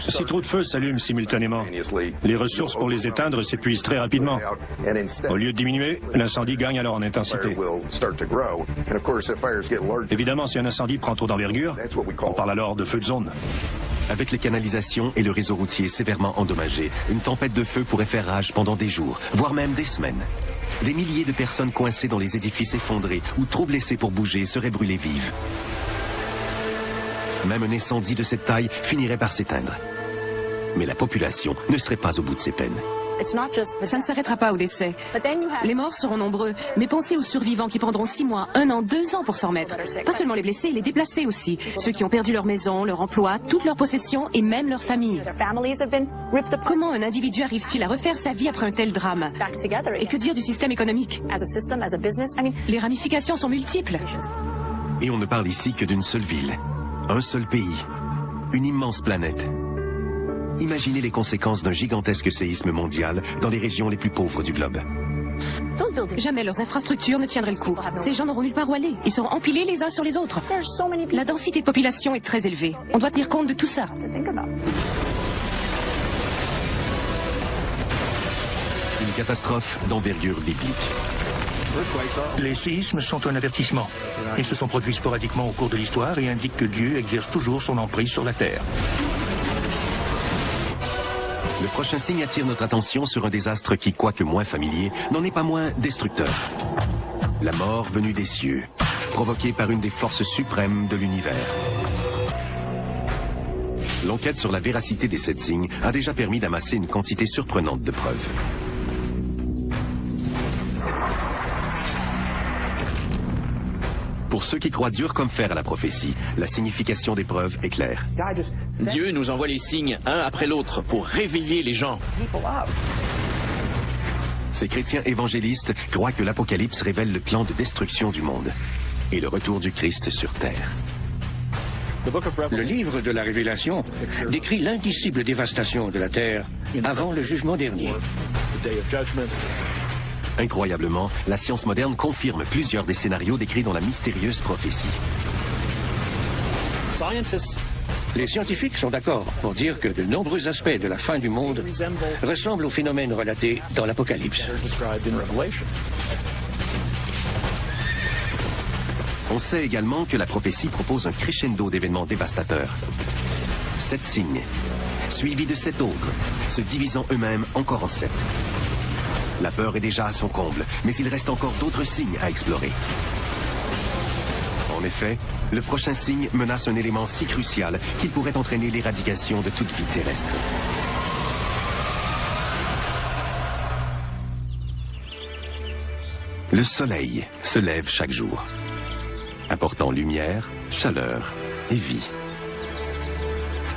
[SPEAKER 8] Si trop de feux s'allument simultanément, les ressources pour les éteindre s'épuisent très rapidement. Au lieu de diminuer, l'incendie gagne alors en intensité. Évidemment, si un incendie prend trop d'envergure, on parle alors de feu de zone.
[SPEAKER 1] Avec les canalisations et le réseau routier sévèrement endommagés, une tempête de feu pourrait faire rage pendant des jours, voire même des semaines. Des milliers de personnes coincées dans les édifices effondrés ou trop blessées pour bouger seraient brûlées vives. Même un incendie de cette taille finirait par s'éteindre. Mais la population ne serait pas au bout de ses peines.
[SPEAKER 6] Ça ne s'arrêtera pas au décès. Les morts seront nombreux, mais pensez aux survivants qui prendront 6 mois, 1 an, 2 ans pour s'en remettre. Pas seulement les blessés, les déplacés aussi. Ceux qui ont perdu leur maison, leur emploi, toutes leurs possessions et même leur famille. Comment un individu arrive-t-il à refaire sa vie après un tel drame? Et que dire du système économique? Les ramifications sont multiples.
[SPEAKER 1] Et on ne parle ici que d'une seule ville, un seul pays, une immense planète. Imaginez les conséquences d'un gigantesque séisme mondial dans les régions les plus pauvres du globe.
[SPEAKER 6] Jamais leurs infrastructures ne tiendraient le coup. Ces gens n'auront nulle part où aller. Ils seront empilés les uns sur les autres. La densité de population est très élevée. On doit tenir compte de tout ça.
[SPEAKER 1] Une catastrophe d'envergure biblique.
[SPEAKER 8] Les séismes sont un avertissement. Ils se sont produits sporadiquement au cours de l'histoire et indiquent que Dieu exerce toujours son emprise sur la terre.
[SPEAKER 1] Le prochain signe attire notre attention sur un désastre qui, quoique moins familier, n'en est pas moins destructeur. La mort venue des cieux, provoquée par une des forces suprêmes de l'univers. L'enquête sur la véracité des 7 signes a déjà permis d'amasser une quantité surprenante de preuves. Pour ceux qui croient dur comme fer à la prophétie, la signification des preuves est claire.
[SPEAKER 4] Dieu nous envoie les signes un après l'autre pour réveiller les gens.
[SPEAKER 1] Ces chrétiens évangélistes croient que l'Apocalypse révèle le plan de destruction du monde et le retour du Christ sur terre.
[SPEAKER 7] Le livre de la Révélation décrit l'indicible dévastation de la terre avant le jugement dernier.
[SPEAKER 1] Incroyablement, la science moderne confirme plusieurs des scénarios décrits dans la mystérieuse prophétie.
[SPEAKER 7] Les scientifiques sont d'accord pour dire que de nombreux aspects de la fin du monde ressemblent aux phénomènes relatés dans l'Apocalypse.
[SPEAKER 1] On sait également que la prophétie propose un crescendo d'événements dévastateurs. 7 signes, suivis de 7 autres, se divisant eux-mêmes encore en 7. La peur est déjà à son comble, mais il reste encore d'autres signes à explorer. En effet, le prochain signe menace un élément si crucial qu'il pourrait entraîner l'éradication de toute vie terrestre. Le soleil se lève chaque jour, apportant lumière, chaleur et vie.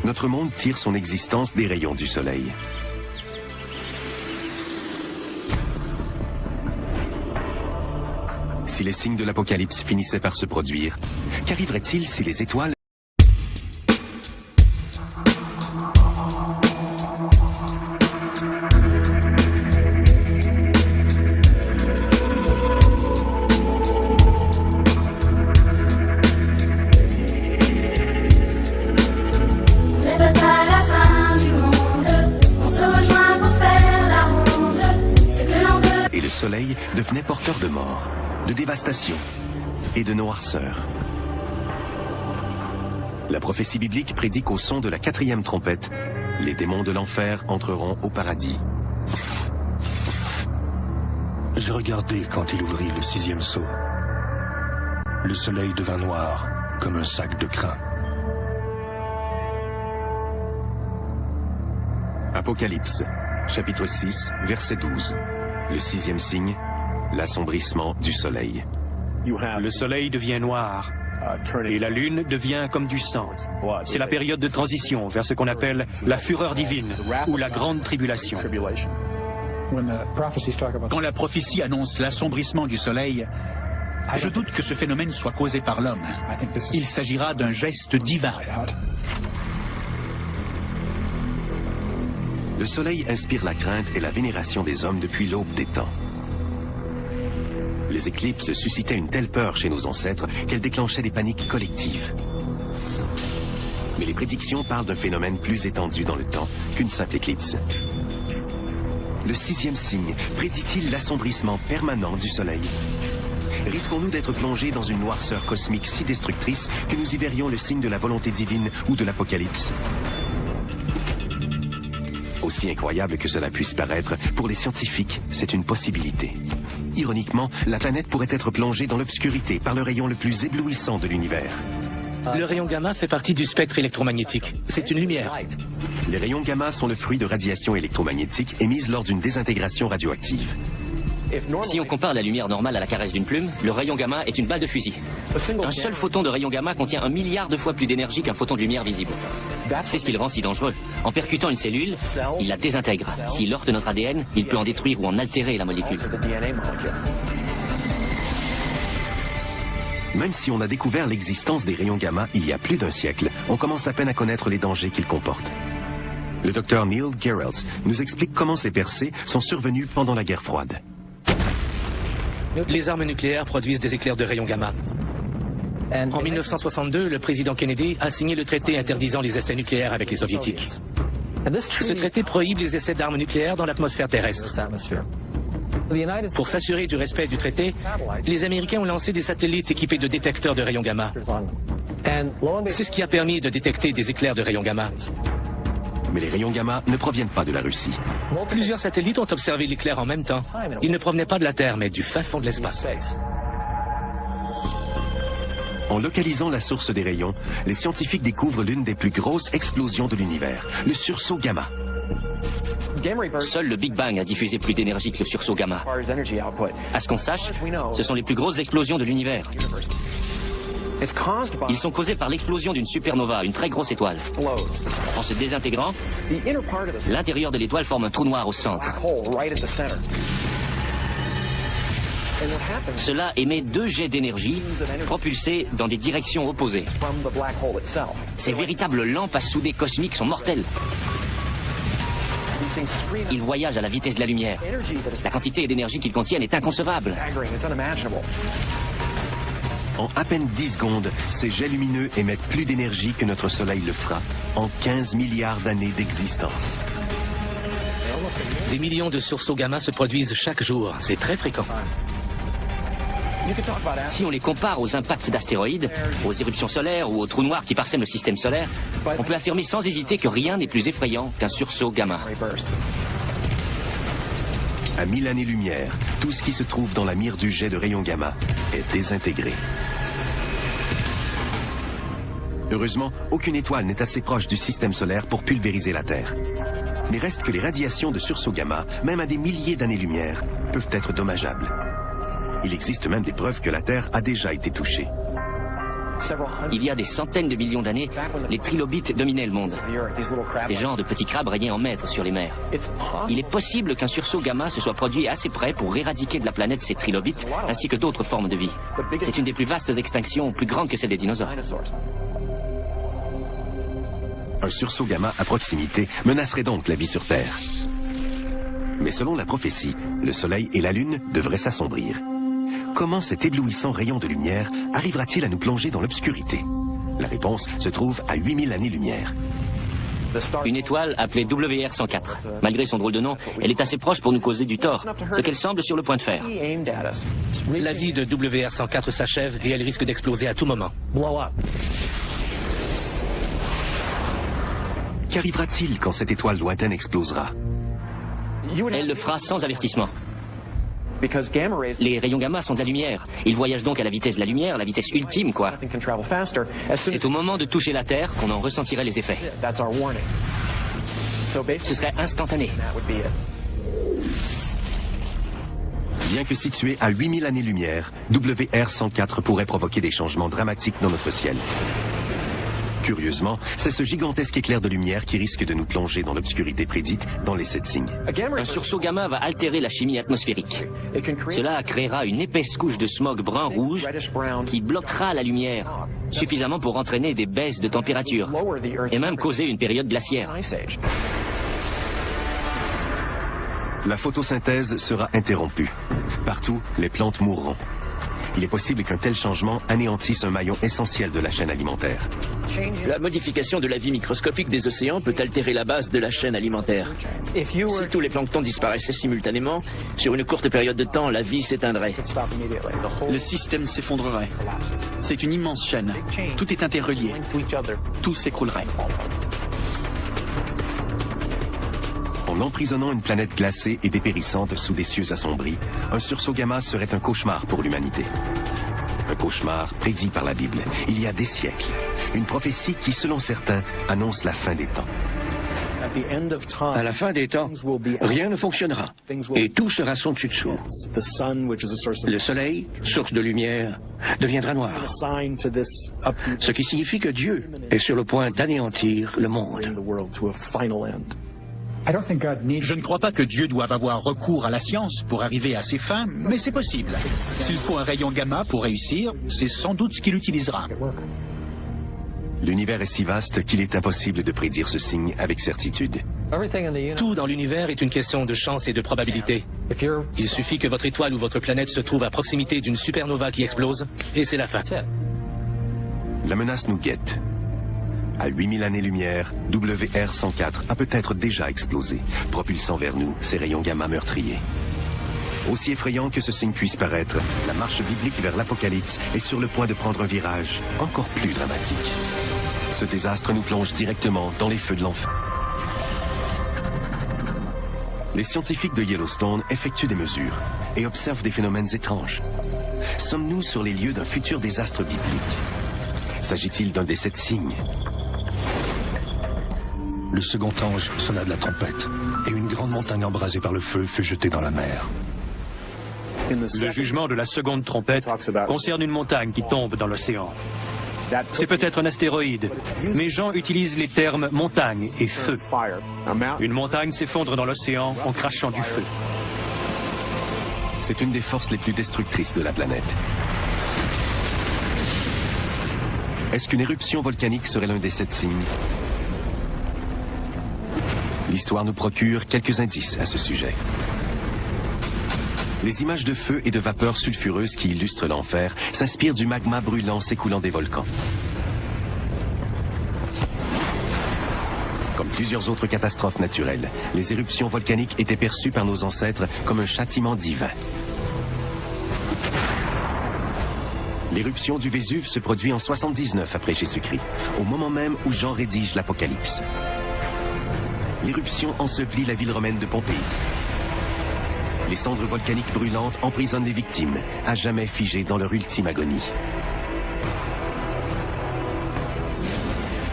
[SPEAKER 1] Notre monde tire son existence des rayons du soleil. Si les signes de l'Apocalypse finissaient par se produire, qu'arriverait-il si les étoiles... Et le soleil devenait porteur de mort, de dévastation et de noirceur. La prophétie biblique prédit qu'au son de la 4e trompette, les démons de l'enfer entreront au paradis.
[SPEAKER 8] Je regardais quand il ouvrit le 6e sceau. Le soleil devint noir, comme un sac de crin.
[SPEAKER 1] Apocalypse, chapitre 6, verset 12. Le 6e signe, l'assombrissement du soleil.
[SPEAKER 2] Le soleil devient noir et la lune devient comme du sang. C'est la période de transition vers ce qu'on appelle la fureur divine ou la grande tribulation.
[SPEAKER 3] Quand la prophétie annonce l'assombrissement du soleil, je doute que ce phénomène soit causé par l'homme. Il s'agira d'un geste divin.
[SPEAKER 1] Le soleil inspire la crainte et la vénération des hommes depuis l'aube des temps. Les éclipses suscitaient une telle peur chez nos ancêtres qu'elles déclenchaient des paniques collectives. Mais les prédictions parlent d'un phénomène plus étendu dans le temps qu'une simple éclipse. Le 6e signe prédit-il l'assombrissement permanent du Soleil? Risquons-nous d'être plongés dans une noirceur cosmique si destructrice que nous y verrions le signe de la volonté divine ou de l'Apocalypse? Aussi incroyable que cela puisse paraître, pour les scientifiques, c'est une possibilité. Ironiquement, la planète pourrait être plongée dans l'obscurité par le rayon le plus éblouissant de l'univers.
[SPEAKER 5] Le rayon gamma fait partie du spectre électromagnétique. C'est une lumière.
[SPEAKER 1] Les rayons gamma sont le fruit de radiations électromagnétiques émises lors d'une désintégration radioactive.
[SPEAKER 12] Si on compare la lumière normale à la caresse d'une plume, le rayon gamma est une balle de fusil. Un seul photon de rayon gamma contient 1 milliard de fois plus d'énergie qu'un photon de lumière visible. C'est ce qui le rend si dangereux. En percutant une cellule, il la désintègre. S'il heurte notre ADN, il peut en détruire ou en altérer la molécule.
[SPEAKER 1] Même si on a découvert l'existence des rayons gamma il y a plus d'un siècle, on commence à peine à connaître les dangers qu'ils comportent. Le docteur Neil Gehrels nous explique comment ces percées sont survenues pendant la guerre froide.
[SPEAKER 5] Les armes nucléaires produisent des éclairs de rayons gamma. En 1962, le président Kennedy a signé le traité interdisant les essais nucléaires avec les soviétiques. Ce traité prohibe les essais d'armes nucléaires dans l'atmosphère terrestre. Pour s'assurer du respect du traité, les Américains ont lancé des satellites équipés de détecteurs de rayons gamma. C'est ce qui a permis de détecter des éclairs de rayons gamma.
[SPEAKER 1] Mais les rayons gamma ne proviennent pas de la Russie.
[SPEAKER 5] Plusieurs satellites ont observé l'éclair en même temps. Ils ne provenaient pas de la Terre, mais du fin fond de l'espace.
[SPEAKER 1] En localisant la source des rayons, les scientifiques découvrent l'une des plus grosses explosions de l'univers, le sursaut gamma.
[SPEAKER 12] Seul le Big Bang a diffusé plus d'énergie que le sursaut gamma. À ce qu'on sache, ce sont les plus grosses explosions de l'univers. Ils sont causés par l'explosion d'une supernova, une très grosse étoile. En se désintégrant, l'intérieur de l'étoile forme un trou noir au centre. Cela émet 2 jets d'énergie propulsés dans des directions opposées. Ces véritables lampes à souder cosmiques sont mortelles. Ils voyagent à la vitesse de la lumière. La quantité d'énergie qu'ils contiennent est inconcevable.
[SPEAKER 1] En à peine 10 secondes, ces jets lumineux émettent plus d'énergie que notre Soleil le fera en 15 milliards d'années d'existence.
[SPEAKER 5] Des millions de sursauts gamma se produisent chaque jour. C'est très fréquent.
[SPEAKER 12] Si on les compare aux impacts d'astéroïdes, aux éruptions solaires ou aux trous noirs qui parsèment le système solaire, on peut affirmer sans hésiter que rien n'est plus effrayant qu'un sursaut gamma.
[SPEAKER 1] À 1000 années-lumière, tout ce qui se trouve dans la mire du jet de rayons gamma est désintégré. Heureusement, aucune étoile n'est assez proche du système solaire pour pulvériser la Terre. Mais reste que les radiations de sursaut gamma, même à des milliers d'années-lumière, peuvent être dommageables. Il existe même des preuves que la Terre a déjà été touchée.
[SPEAKER 12] Il y a des centaines de millions d'années, les trilobites dominaient le monde. Ces genres de petits crabes régnaient en maître sur les mers. Il est possible qu'un sursaut gamma se soit produit assez près pour éradiquer de la planète ces trilobites, ainsi que d'autres formes de vie. C'est une des plus vastes extinctions, plus grande que celle des dinosaures.
[SPEAKER 1] Un sursaut gamma à proximité menacerait donc la vie sur Terre. Mais selon la prophétie, le Soleil et la Lune devraient s'assombrir. Comment cet éblouissant rayon de lumière arrivera-t-il à nous plonger dans l'obscurité? La réponse se trouve à 8000 années-lumière.
[SPEAKER 12] Une étoile appelée WR104. Malgré son drôle de nom, elle est assez proche pour nous causer du tort, ce qu'elle semble sur le point de faire.
[SPEAKER 5] La vie de WR104 s'achève et elle risque d'exploser à tout moment.
[SPEAKER 1] Qu'arrivera-t-il quand cette étoile lointaine explosera?
[SPEAKER 12] Elle le fera sans avertissement. Les rayons gamma sont de la lumière. Ils voyagent donc à la vitesse de la lumière, la vitesse ultime, quoi. C'est au moment de toucher la Terre qu'on en ressentirait les effets. Ce serait instantané.
[SPEAKER 1] Bien que situé à 8000 années-lumière, WR104 pourrait provoquer des changements dramatiques dans notre ciel. Curieusement, c'est ce gigantesque éclair de lumière qui risque de nous plonger dans l'obscurité prédite dans les 7 signes.
[SPEAKER 12] Un sursaut gamma va altérer la chimie atmosphérique. Cela créera une épaisse couche de smog brun-rouge qui bloquera la lumière, suffisamment pour entraîner des baisses de température et même causer une période glaciaire.
[SPEAKER 1] La photosynthèse sera interrompue. Partout, les plantes mourront. Il est possible qu'un tel changement anéantisse un maillon essentiel de la chaîne alimentaire.
[SPEAKER 4] La modification de la vie microscopique des océans peut altérer la base de la chaîne alimentaire. Si tous les planctons disparaissaient simultanément, sur une courte période de temps, la vie s'éteindrait.
[SPEAKER 9] Le système s'effondrerait. C'est une immense chaîne. Tout est interrelié. Tout s'écroulerait.
[SPEAKER 1] En emprisonnant une planète glacée et dépérissante sous des cieux assombris, un sursaut gamma serait un cauchemar pour l'humanité. Un cauchemar prédit par la Bible, il y a des siècles. Une prophétie qui, selon certains, annonce la fin des temps.
[SPEAKER 7] À la fin des temps, rien ne fonctionnera et tout sera son dessus-dessous. Le soleil, source de lumière, deviendra noir. Ce qui signifie que Dieu est sur le point d'anéantir le monde.
[SPEAKER 3] Je ne crois pas que Dieu doive avoir recours à la science pour arriver à ses fins, mais c'est possible. S'il faut un rayon gamma pour réussir, c'est sans doute ce qu'il utilisera.
[SPEAKER 1] L'univers est si vaste qu'il est impossible de prédire ce signe avec certitude.
[SPEAKER 5] Tout dans l'univers est une question de chance et de probabilité. Il suffit que votre étoile ou votre planète se trouve à proximité d'une supernova qui explose, et c'est la fin.
[SPEAKER 1] La menace nous guette. À 8000 années-lumière, WR-104 a peut-être déjà explosé, propulsant vers nous ses rayons gamma meurtriers. Aussi effrayant que ce signe puisse paraître, la marche biblique vers l'Apocalypse est sur le point de prendre un virage encore plus dramatique. Ce désastre nous plonge directement dans les feux de l'enfer. Les scientifiques de Yellowstone effectuent des mesures et observent des phénomènes étranges. Sommes-nous sur les lieux d'un futur désastre biblique? S'agit-il d'un des 7 signes?
[SPEAKER 8] Le second ange sonna de la trompette, et une grande montagne embrasée par le feu fut jetée dans la mer.
[SPEAKER 2] Le jugement de la seconde trompette concerne une montagne qui tombe dans l'océan. C'est peut-être un astéroïde, mais Jean utilise les termes montagne et feu. Une montagne s'effondre dans l'océan en crachant du feu.
[SPEAKER 1] C'est une des forces les plus destructrices de la planète. Est-ce qu'une éruption volcanique serait l'un des 7 signes? L'histoire nous procure quelques indices à ce sujet. Les images de feu et de vapeurs sulfureuses qui illustrent l'enfer s'inspirent du magma brûlant s'écoulant des volcans. Comme plusieurs autres catastrophes naturelles, les éruptions volcaniques étaient perçues par nos ancêtres comme un châtiment divin. L'éruption du Vésuve se produit en 79 après Jésus-Christ, au moment même où Jean rédige l'Apocalypse. L'éruption ensevelit la ville romaine de Pompéi. Les cendres volcaniques brûlantes emprisonnent les victimes, à jamais figées dans leur ultime agonie.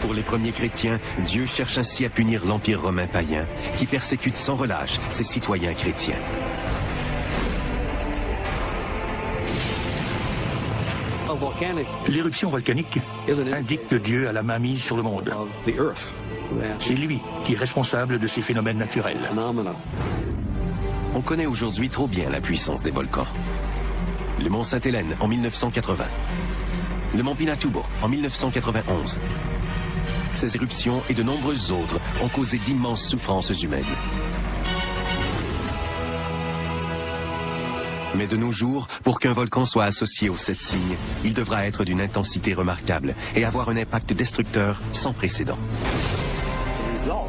[SPEAKER 1] Pour les premiers chrétiens, Dieu cherche ainsi à punir l'Empire romain païen, qui persécute sans relâche ses citoyens chrétiens.
[SPEAKER 8] L'éruption volcanique indique que Dieu a la main mise sur le monde. C'est lui qui est responsable de ces phénomènes naturels.
[SPEAKER 1] On connaît aujourd'hui trop bien la puissance des volcans. Le mont Sainte-Hélène en 1980. Le mont Pinatubo en 1991. Ces éruptions et de nombreuses autres ont causé d'immenses souffrances humaines. Mais de nos jours, pour qu'un volcan soit associé aux 7 signes, il devra être d'une intensité remarquable et avoir un impact destructeur sans précédent.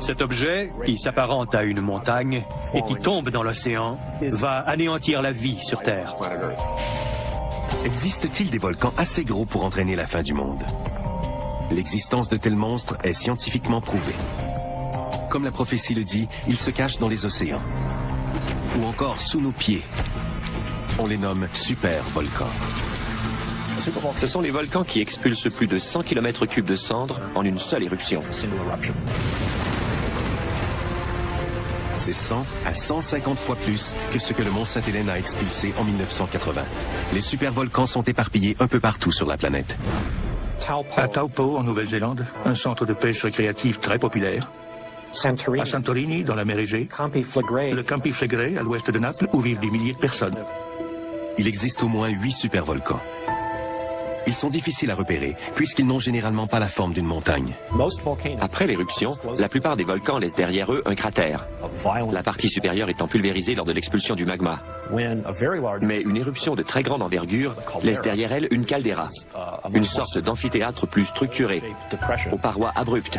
[SPEAKER 2] Cet objet, qui s'apparente à une montagne et qui tombe dans l'océan, va anéantir la vie sur Terre.
[SPEAKER 1] Existe-t-il des volcans assez gros pour entraîner la fin du monde? L'existence de tels monstres est scientifiquement prouvée. Comme la prophétie le dit, ils se cachent dans les océans. Ou encore sous nos pieds. On les nomme super-volcans.
[SPEAKER 10] Ce sont les volcans qui expulsent plus de 100 km3 de cendres en une seule éruption.
[SPEAKER 1] C'est 100 à 150 fois plus que ce que le mont Sainte-Hélène a expulsé en 1980. Les supervolcans sont éparpillés un peu partout sur la planète.
[SPEAKER 8] À Taupo, en Nouvelle-Zélande, un centre de pêche récréative très populaire. À Santorini, dans la mer Égée. Le Campi Flegrei, à l'ouest de Naples, où vivent des milliers de personnes.
[SPEAKER 1] Il existe au moins 8 supervolcans. ils sont difficiles à repérer, puisqu'ils n'ont généralement pas la forme d'une montagne.
[SPEAKER 10] Après l'éruption, la plupart des volcans laissent derrière eux un cratère, la partie supérieure étant pulvérisée lors de l'expulsion du magma. Mais une éruption de très grande envergure laisse derrière elle une caldeira, une sorte d'amphithéâtre plus structuré, aux parois abruptes,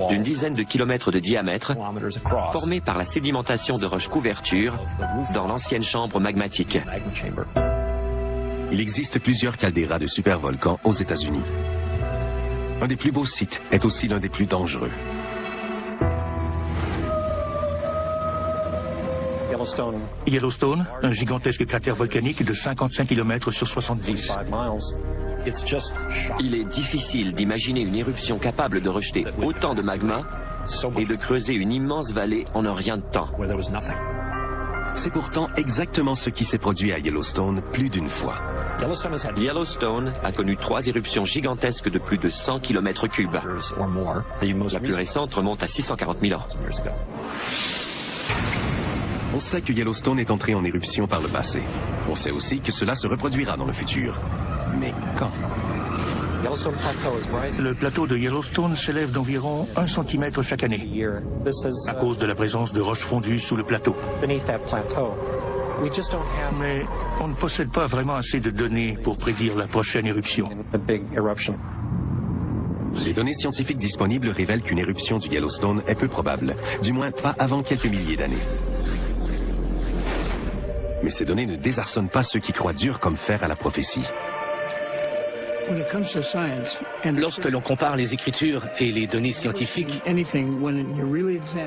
[SPEAKER 10] d'une dizaine de kilomètres de diamètre, formé par la sédimentation de roches couvertures dans l'ancienne chambre magmatique.
[SPEAKER 1] Il existe plusieurs caldeiras de supervolcans aux États-Unis. Un des plus beaux sites est aussi l'un des plus dangereux.
[SPEAKER 3] Yellowstone, un gigantesque cratère volcanique de 55 km sur 70.
[SPEAKER 10] Il est difficile d'imaginer une éruption capable de rejeter autant de magma et de creuser une immense vallée en un rien de temps.
[SPEAKER 1] C'est pourtant exactement ce qui s'est produit à Yellowstone plus d'une fois.
[SPEAKER 10] Yellowstone a connu 3 éruptions gigantesques de plus de 100 km3. La plus récente remonte à 640 000 ans.
[SPEAKER 1] On sait que Yellowstone est entré en éruption par le passé. On sait aussi que cela se reproduira dans le futur. Mais quand?
[SPEAKER 3] Le plateau de Yellowstone s'élève d'environ 1 cm chaque année, à cause de la présence de roches fondues sous le plateau. Mais on ne possède pas vraiment assez de données pour prédire la prochaine éruption.
[SPEAKER 1] Les données scientifiques disponibles révèlent qu'une éruption du Yellowstone est peu probable, du moins pas avant quelques milliers d'années. Mais ces données ne désarçonnent pas ceux qui croient dur comme fer à la prophétie.
[SPEAKER 5] Lorsque l'on compare les écritures et les données scientifiques,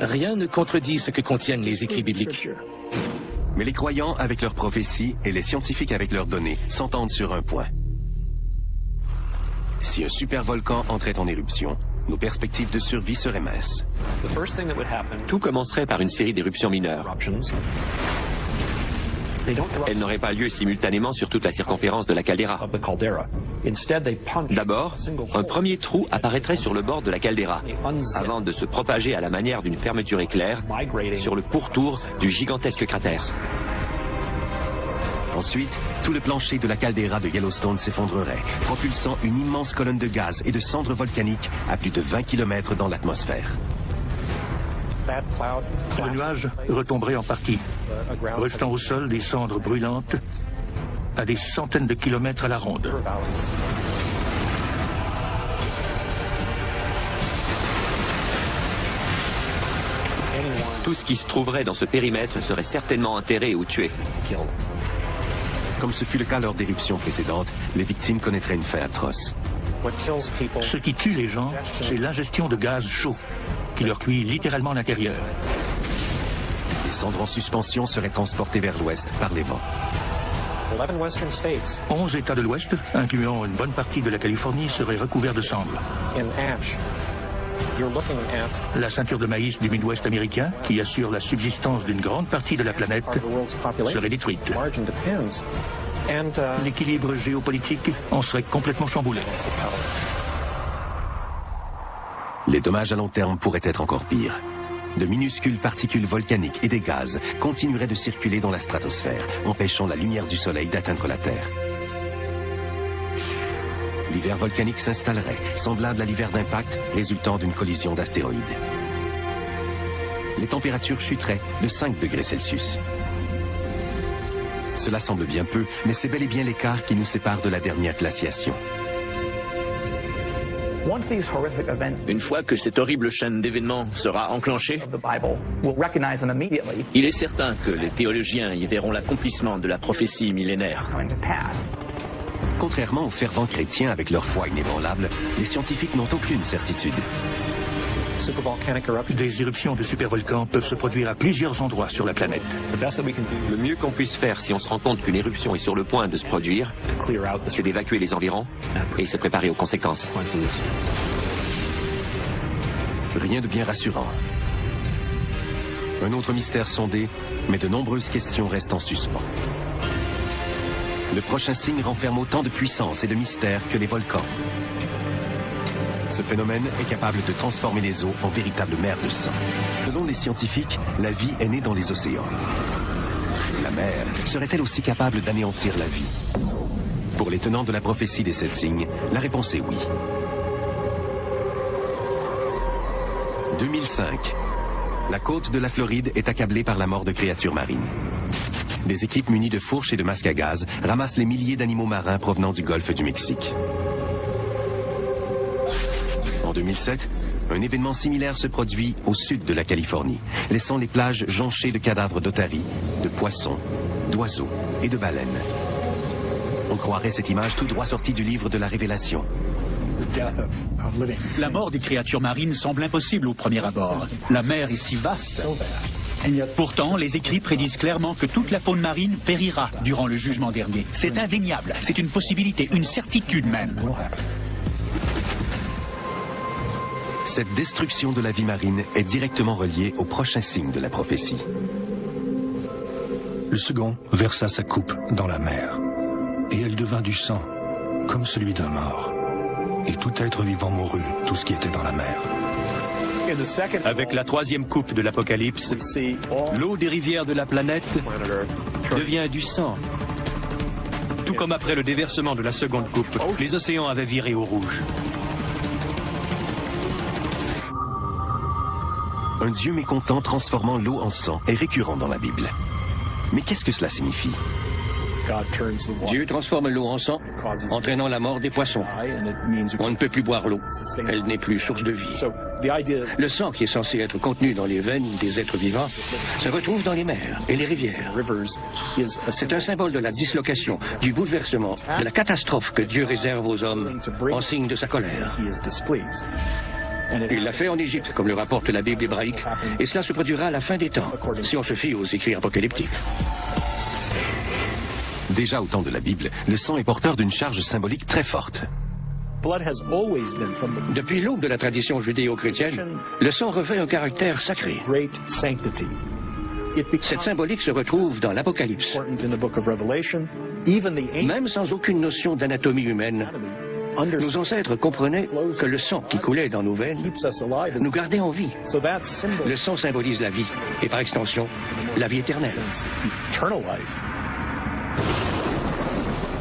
[SPEAKER 5] rien ne contredit ce que contiennent les écrits bibliques.
[SPEAKER 1] Mais les croyants avec leurs prophéties et les scientifiques avec leurs données s'entendent sur un point. Si un supervolcan entrait en éruption, nos perspectives de survie seraient minces.
[SPEAKER 10] Tout commencerait par une série d'éruptions mineures. Elles n'auraient pas lieu simultanément sur toute la circonférence de la caldeira. D'abord, un premier trou apparaîtrait sur le bord de la caldeira, avant de se propager à la manière d'une fermeture éclair sur le pourtour du gigantesque cratère.
[SPEAKER 1] Ensuite, tout le plancher de la caldeira de Yellowstone s'effondrerait, propulsant une immense colonne de gaz et de cendres volcaniques à plus de 20 km dans l'atmosphère.
[SPEAKER 3] Le nuage retomberait en partie, rejetant au sol des cendres brûlantes à des centaines de kilomètres à la ronde.
[SPEAKER 10] Tout ce qui se trouverait dans ce périmètre serait certainement enterré ou tué.
[SPEAKER 1] Comme ce fut le cas lors d'éruptions précédentes, les victimes connaîtraient une fin atroce.
[SPEAKER 3] Ce qui tue les gens, c'est l'ingestion de gaz chaud, qui leur cuit littéralement l'intérieur.
[SPEAKER 1] Les cendres en suspension seraient transportées vers l'ouest par les vents.
[SPEAKER 3] 11 États de l'Ouest, incluant une bonne partie de la Californie, seraient recouverts de cendres. La ceinture de maïs du Midwest américain, qui assure la subsistance d'une grande partie de la planète, serait détruite. L'équilibre géopolitique en serait complètement chamboulé.
[SPEAKER 1] Les dommages à long terme pourraient être encore pires. De minuscules particules volcaniques et des gaz continueraient de circuler dans la stratosphère, empêchant la lumière du Soleil d'atteindre la Terre. L'hiver volcanique s'installerait, semblable à l'hiver d'impact résultant d'une collision d'astéroïdes. Les températures chuteraient de 5 degrés Celsius. Cela semble bien peu, mais c'est bel et bien l'écart qui nous sépare de la dernière glaciation.
[SPEAKER 4] Une fois que cette horrible chaîne d'événements sera enclenchée, il est certain que les théologiens y verront l'accomplissement de la prophétie millénaire.
[SPEAKER 1] Contrairement aux fervents chrétiens avec leur foi inébranlable, les scientifiques n'ont aucune certitude.
[SPEAKER 3] Des éruptions de supervolcans peuvent se produire à plusieurs endroits sur la planète.
[SPEAKER 10] Le mieux qu'on puisse faire si on se rend compte qu'une éruption est sur le point de se produire, c'est d'évacuer les environs et se préparer aux conséquences.
[SPEAKER 1] Rien de bien rassurant. Un autre mystère sondé, mais de nombreuses questions restent en suspens. Le prochain signe renferme autant de puissance et de mystère que les volcans. Ce phénomène est capable de transformer les eaux en véritables mers de sang. Selon les scientifiques, la vie est née dans les océans. La mer serait-elle aussi capable d'anéantir la vie? Pour les tenants de la prophétie des 7 signes, la réponse est oui. 2005. La côte de la Floride est accablée par la mort de créatures marines. Des équipes munies de fourches et de masques à gaz ramassent les milliers d'animaux marins provenant du golfe du Mexique. En 2007, un événement similaire se produit au sud de la Californie, laissant les plages jonchées de cadavres d'otaries, de poissons, d'oiseaux et de baleines. On croirait cette image tout droit sortie du livre de la Révélation.
[SPEAKER 3] La mort des créatures marines semble impossible au premier abord. La mer est si vaste. Pourtant, les écrits prédisent clairement que toute la faune marine périra durant le jugement dernier. C'est indéniable, c'est une possibilité, une certitude même.
[SPEAKER 1] Cette destruction de la vie marine est directement reliée au prochain signe de la prophétie.
[SPEAKER 8] Le second versa sa coupe dans la mer, et elle devint du sang, comme celui d'un mort. Et tout être vivant mourut, tout ce qui était dans la mer.
[SPEAKER 2] Avec la troisième coupe de l'Apocalypse, l'eau des rivières de la planète devient du sang. Tout comme après le déversement de la seconde coupe, les océans avaient viré au rouge.
[SPEAKER 1] Un Dieu mécontent transformant l'eau en sang est récurrent dans la Bible. Mais qu'est-ce que cela signifie?
[SPEAKER 7] Dieu transforme l'eau en sang, entraînant la mort des poissons. On ne peut plus boire l'eau. Elle n'est plus source de vie. Le sang qui est censé être contenu dans les veines des êtres vivants se retrouve dans les mers et les rivières. C'est un symbole de la dislocation, du bouleversement, de la catastrophe que Dieu réserve aux hommes en signe de sa colère. Il l'a fait en Égypte, comme le rapporte la Bible hébraïque, et cela se produira à la fin des temps, si on se fie aux écrits apocalyptiques.
[SPEAKER 1] Déjà au temps de la Bible, le sang est porteur d'une charge symbolique très forte.
[SPEAKER 7] Depuis l'aube de la tradition judéo-chrétienne, le sang revêt un caractère sacré. Cette symbolique se retrouve dans l'Apocalypse. Même sans aucune notion d'anatomie humaine, nos ancêtres comprenaient que le sang qui coulait dans nos veines nous gardait en vie. Le sang symbolise la vie, et par extension, la vie éternelle.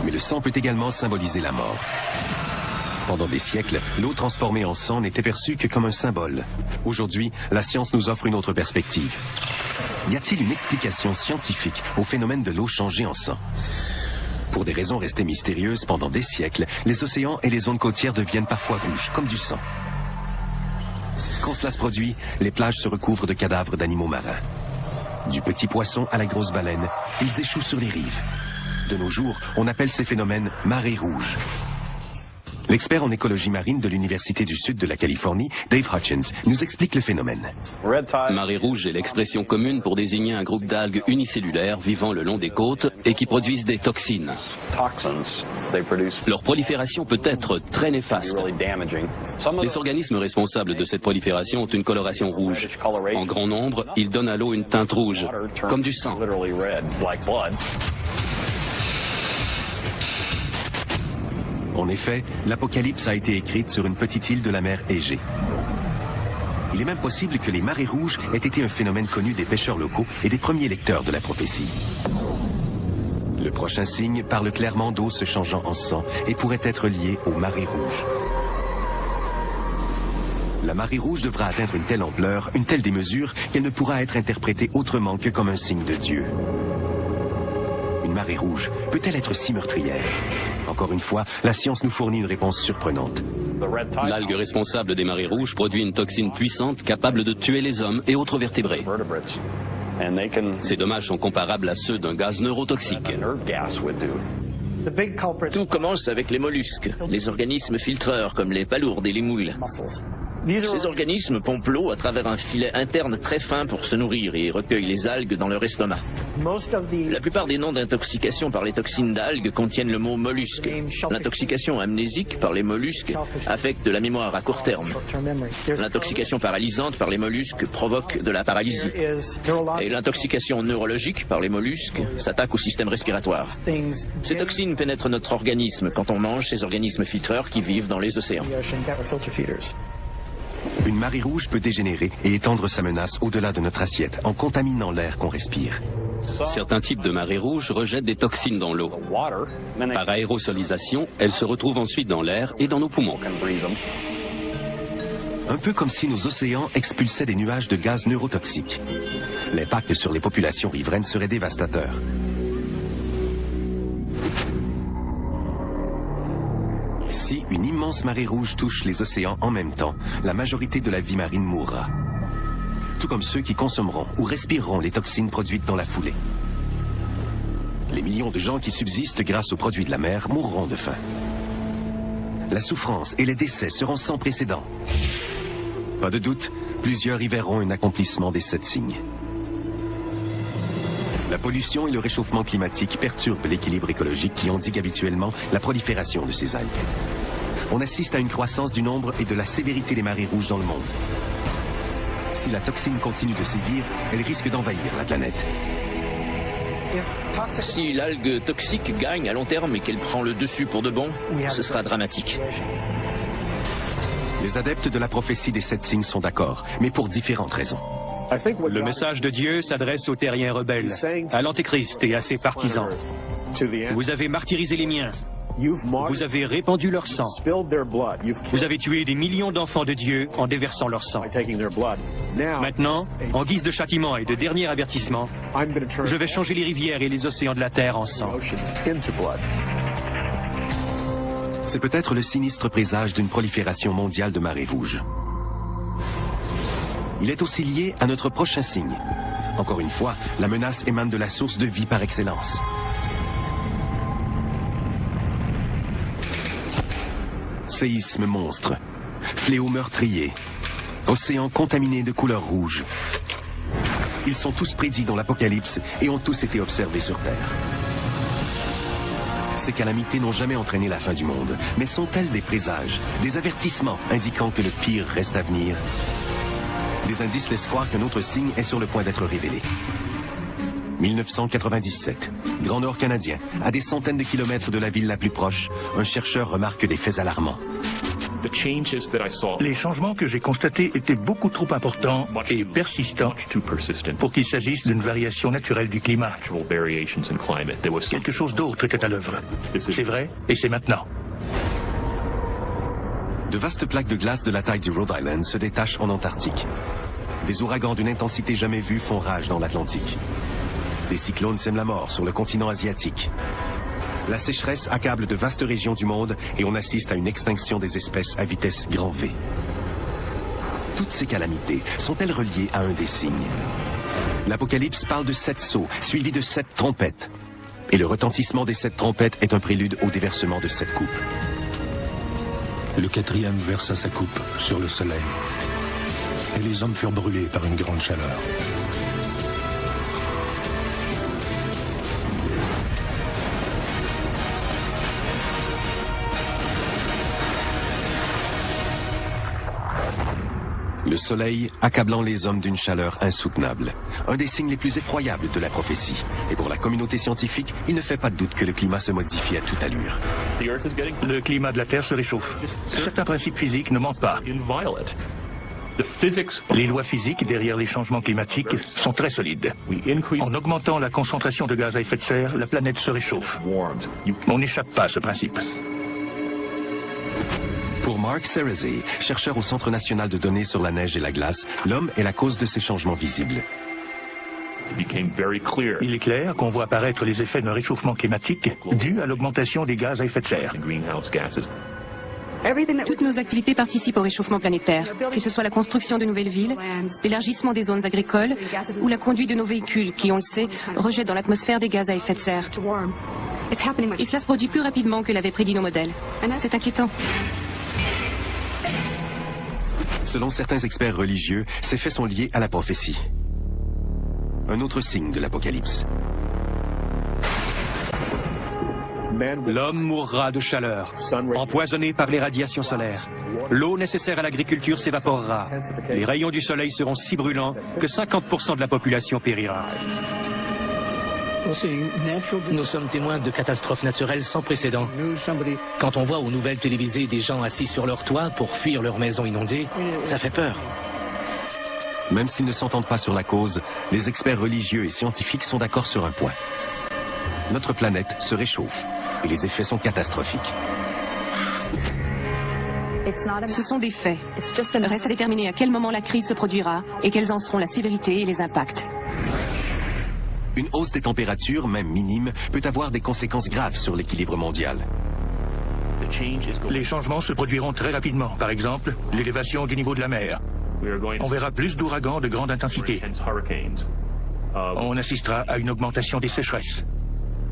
[SPEAKER 1] Mais le sang peut également symboliser la mort. Pendant des siècles, l'eau transformée en sang n'était perçue que comme un symbole. Aujourd'hui, la science nous offre une autre perspective. Y a-t-il une explication scientifique au phénomène de l'eau changée en sang? Pour des raisons restées mystérieuses pendant des siècles, les océans et les zones côtières deviennent parfois rouges, comme du sang. Quand cela se produit, les plages se recouvrent de cadavres d'animaux marins. Du petit poisson à la grosse baleine, ils échouent sur les rives. De nos jours, on appelle ces phénomènes marées rouges. L'expert en écologie marine de l'Université du Sud de la Californie, Dave Hutchins, nous explique le phénomène.
[SPEAKER 11] Marée rouge est l'expression commune pour désigner un groupe d'algues unicellulaires vivant le long des côtes et qui produisent des toxines. Leur prolifération peut être très néfaste. Les organismes responsables de cette prolifération ont une coloration rouge. En grand nombre, ils donnent à l'eau une teinte rouge, comme du sang.
[SPEAKER 1] En effet, l'Apocalypse a été écrite sur une petite île de la mer Égée. Il est même possible que les marées rouges aient été un phénomène connu des pêcheurs locaux et des premiers lecteurs de la prophétie. Le prochain signe parle clairement d'eau se changeant en sang et pourrait être lié aux marées rouges. La marée rouge devra atteindre une telle ampleur, une telle démesure, qu'elle ne pourra être interprétée autrement que comme un signe de Dieu. Une marée rouge peut-elle être si meurtrière? Encore une fois, la science nous fournit une réponse surprenante.
[SPEAKER 11] L'algue responsable des marées rouges produit une toxine puissante capable de tuer les hommes et autres vertébrés. Ces dommages sont comparables à ceux d'un gaz neurotoxique.
[SPEAKER 4] Tout commence avec les mollusques, les organismes filtreurs comme les palourdes et les moules. Ces organismes pompent l'eau à travers un filet interne très fin pour se nourrir et recueillent les algues dans leur estomac. La plupart des noms d'intoxication par les toxines d'algues contiennent le mot mollusque. L'intoxication amnésique par les mollusques affecte la mémoire à court terme. L'intoxication paralysante par les mollusques provoque de la paralysie. Et l'intoxication neurologique par les mollusques s'attaque au système respiratoire. Ces toxines pénètrent notre organisme quand on mange ces organismes filtreurs qui vivent dans les océans.
[SPEAKER 1] Une marée rouge peut dégénérer et étendre sa menace au-delà de notre assiette en contaminant l'air qu'on respire.
[SPEAKER 11] Certains types de marées rouges rejettent des toxines dans l'eau. Par aérosolisation, elles se retrouvent ensuite dans l'air et dans nos poumons.
[SPEAKER 1] Un peu comme si nos océans expulsaient des nuages de gaz neurotoxiques. L'impact sur les populations riveraines serait dévastateur. Si une immense marée rouge touche les océans en même temps, la majorité de la vie marine mourra. Tout comme ceux qui consommeront ou respireront les toxines produites dans la foulée. Les millions de gens qui subsistent grâce aux produits de la mer mourront de faim. La souffrance et les décès seront sans précédent. Pas de doute, plusieurs y verront un accomplissement des 7 signes. La pollution et le réchauffement climatique perturbent l'équilibre écologique qui indique habituellement la prolifération de ces algues. On assiste à une croissance du nombre et de la sévérité des marées rouges dans le monde. Si la toxine continue de sévir, elle risque d'envahir la planète.
[SPEAKER 4] Si l'algue toxique gagne à long terme et qu'elle prend le dessus pour de bon, ce sera dramatique.
[SPEAKER 1] Les adeptes de la prophétie des 7 signes sont d'accord, mais pour différentes raisons.
[SPEAKER 2] Le message de Dieu s'adresse aux terriens rebelles, à l'Antéchrist et à ses partisans. Vous avez martyrisé les miens. Vous avez répandu leur sang. Vous avez tué des millions d'enfants de Dieu en déversant leur sang. Maintenant, en guise de châtiment et de dernier avertissement, je vais changer les rivières et les océans de la terre en sang.
[SPEAKER 1] C'est peut-être le sinistre présage d'une prolifération mondiale de marées rouges. Il est aussi lié à notre prochain signe. Encore une fois, la menace émane de la source de vie par excellence. Séisme monstre, fléau meurtrier, océan contaminé de couleur rouge. Ils sont tous prédits dans l'Apocalypse et ont tous été observés sur Terre. Ces calamités n'ont jamais entraîné la fin du monde, mais sont-elles des présages, des avertissements indiquant que le pire reste à venir? Des indices laissent croire qu'un autre signe est sur le point d'être révélé. 1997, Grand Nord canadien, à des centaines de kilomètres de la ville la plus proche, un chercheur remarque des faits alarmants.
[SPEAKER 3] Les changements que j'ai constatés étaient beaucoup trop importants et persistants pour qu'il s'agisse d'une variation naturelle du climat. Quelque chose d'autre était à l'œuvre. C'est vrai et c'est maintenant.
[SPEAKER 1] De vastes plaques de glace de la taille du Rhode Island se détachent en Antarctique. Des ouragans d'une intensité jamais vue font rage dans l'Atlantique. Des cyclones sèment la mort sur le continent asiatique. La sécheresse accable de vastes régions du monde et on assiste à une extinction des espèces à vitesse grand V. Toutes ces calamités sont-elles reliées à un des signes? L'Apocalypse parle de 7 sceaux, suivis de 7 trompettes. Et le retentissement des 7 trompettes est un prélude au déversement de 7 coupes.
[SPEAKER 8] Le 4e versa sa coupe sur le soleil. Et les hommes furent brûlés par une grande chaleur.
[SPEAKER 1] Le soleil accablant les hommes d'une chaleur insoutenable. Un des signes les plus effroyables de la prophétie. Et pour la communauté scientifique, il ne fait pas de doute que le climat se modifie à toute allure.
[SPEAKER 3] Le climat de la Terre se réchauffe. Certains principes physiques ne mentent pas. Les lois physiques derrière les changements climatiques sont très solides. En augmentant la concentration de gaz à effet de serre, la planète se réchauffe. On n'échappe pas à ce principe.
[SPEAKER 1] Pour Mark Cerezé, chercheur au Centre national de données sur la neige et la glace, l'homme est la cause de ces changements visibles.
[SPEAKER 3] Il est clair qu'on voit apparaître les effets d'un réchauffement climatique dû à l'augmentation des gaz à effet de serre.
[SPEAKER 6] Toutes nos activités participent au réchauffement planétaire, que ce soit la construction de nouvelles villes, l'élargissement des zones agricoles ou la conduite de nos véhicules qui, on le sait, rejettent dans l'atmosphère des gaz à effet de serre. Et cela se produit plus rapidement que l'avaient prédit nos modèles. C'est inquiétant.
[SPEAKER 1] Selon certains experts religieux, ces faits sont liés à la prophétie. Un autre signe de l'Apocalypse.
[SPEAKER 2] L'homme mourra de chaleur, empoisonné par les radiations solaires. L'eau nécessaire à l'agriculture s'évaporera. Les rayons du soleil seront si brûlants que 50% de la population périra.
[SPEAKER 5] Nous sommes témoins de catastrophes naturelles sans précédent. Quand on voit aux nouvelles télévisées des gens assis sur leur toit pour fuir leur maison inondée, ça fait peur.
[SPEAKER 1] Même s'ils ne s'entendent pas sur la cause, les experts religieux et scientifiques sont d'accord sur un point. Notre planète se réchauffe et les effets sont catastrophiques.
[SPEAKER 6] Ce sont des faits. Reste à déterminer à quel moment la crise se produira et quels en seront la sévérité et les impacts.
[SPEAKER 1] Une hausse des températures, même minime, peut avoir des conséquences graves sur l'équilibre mondial.
[SPEAKER 3] Les changements se produiront très rapidement. Par exemple, l'élévation du niveau de la mer. On verra plus d'ouragans de grande intensité. On assistera à une augmentation des sécheresses.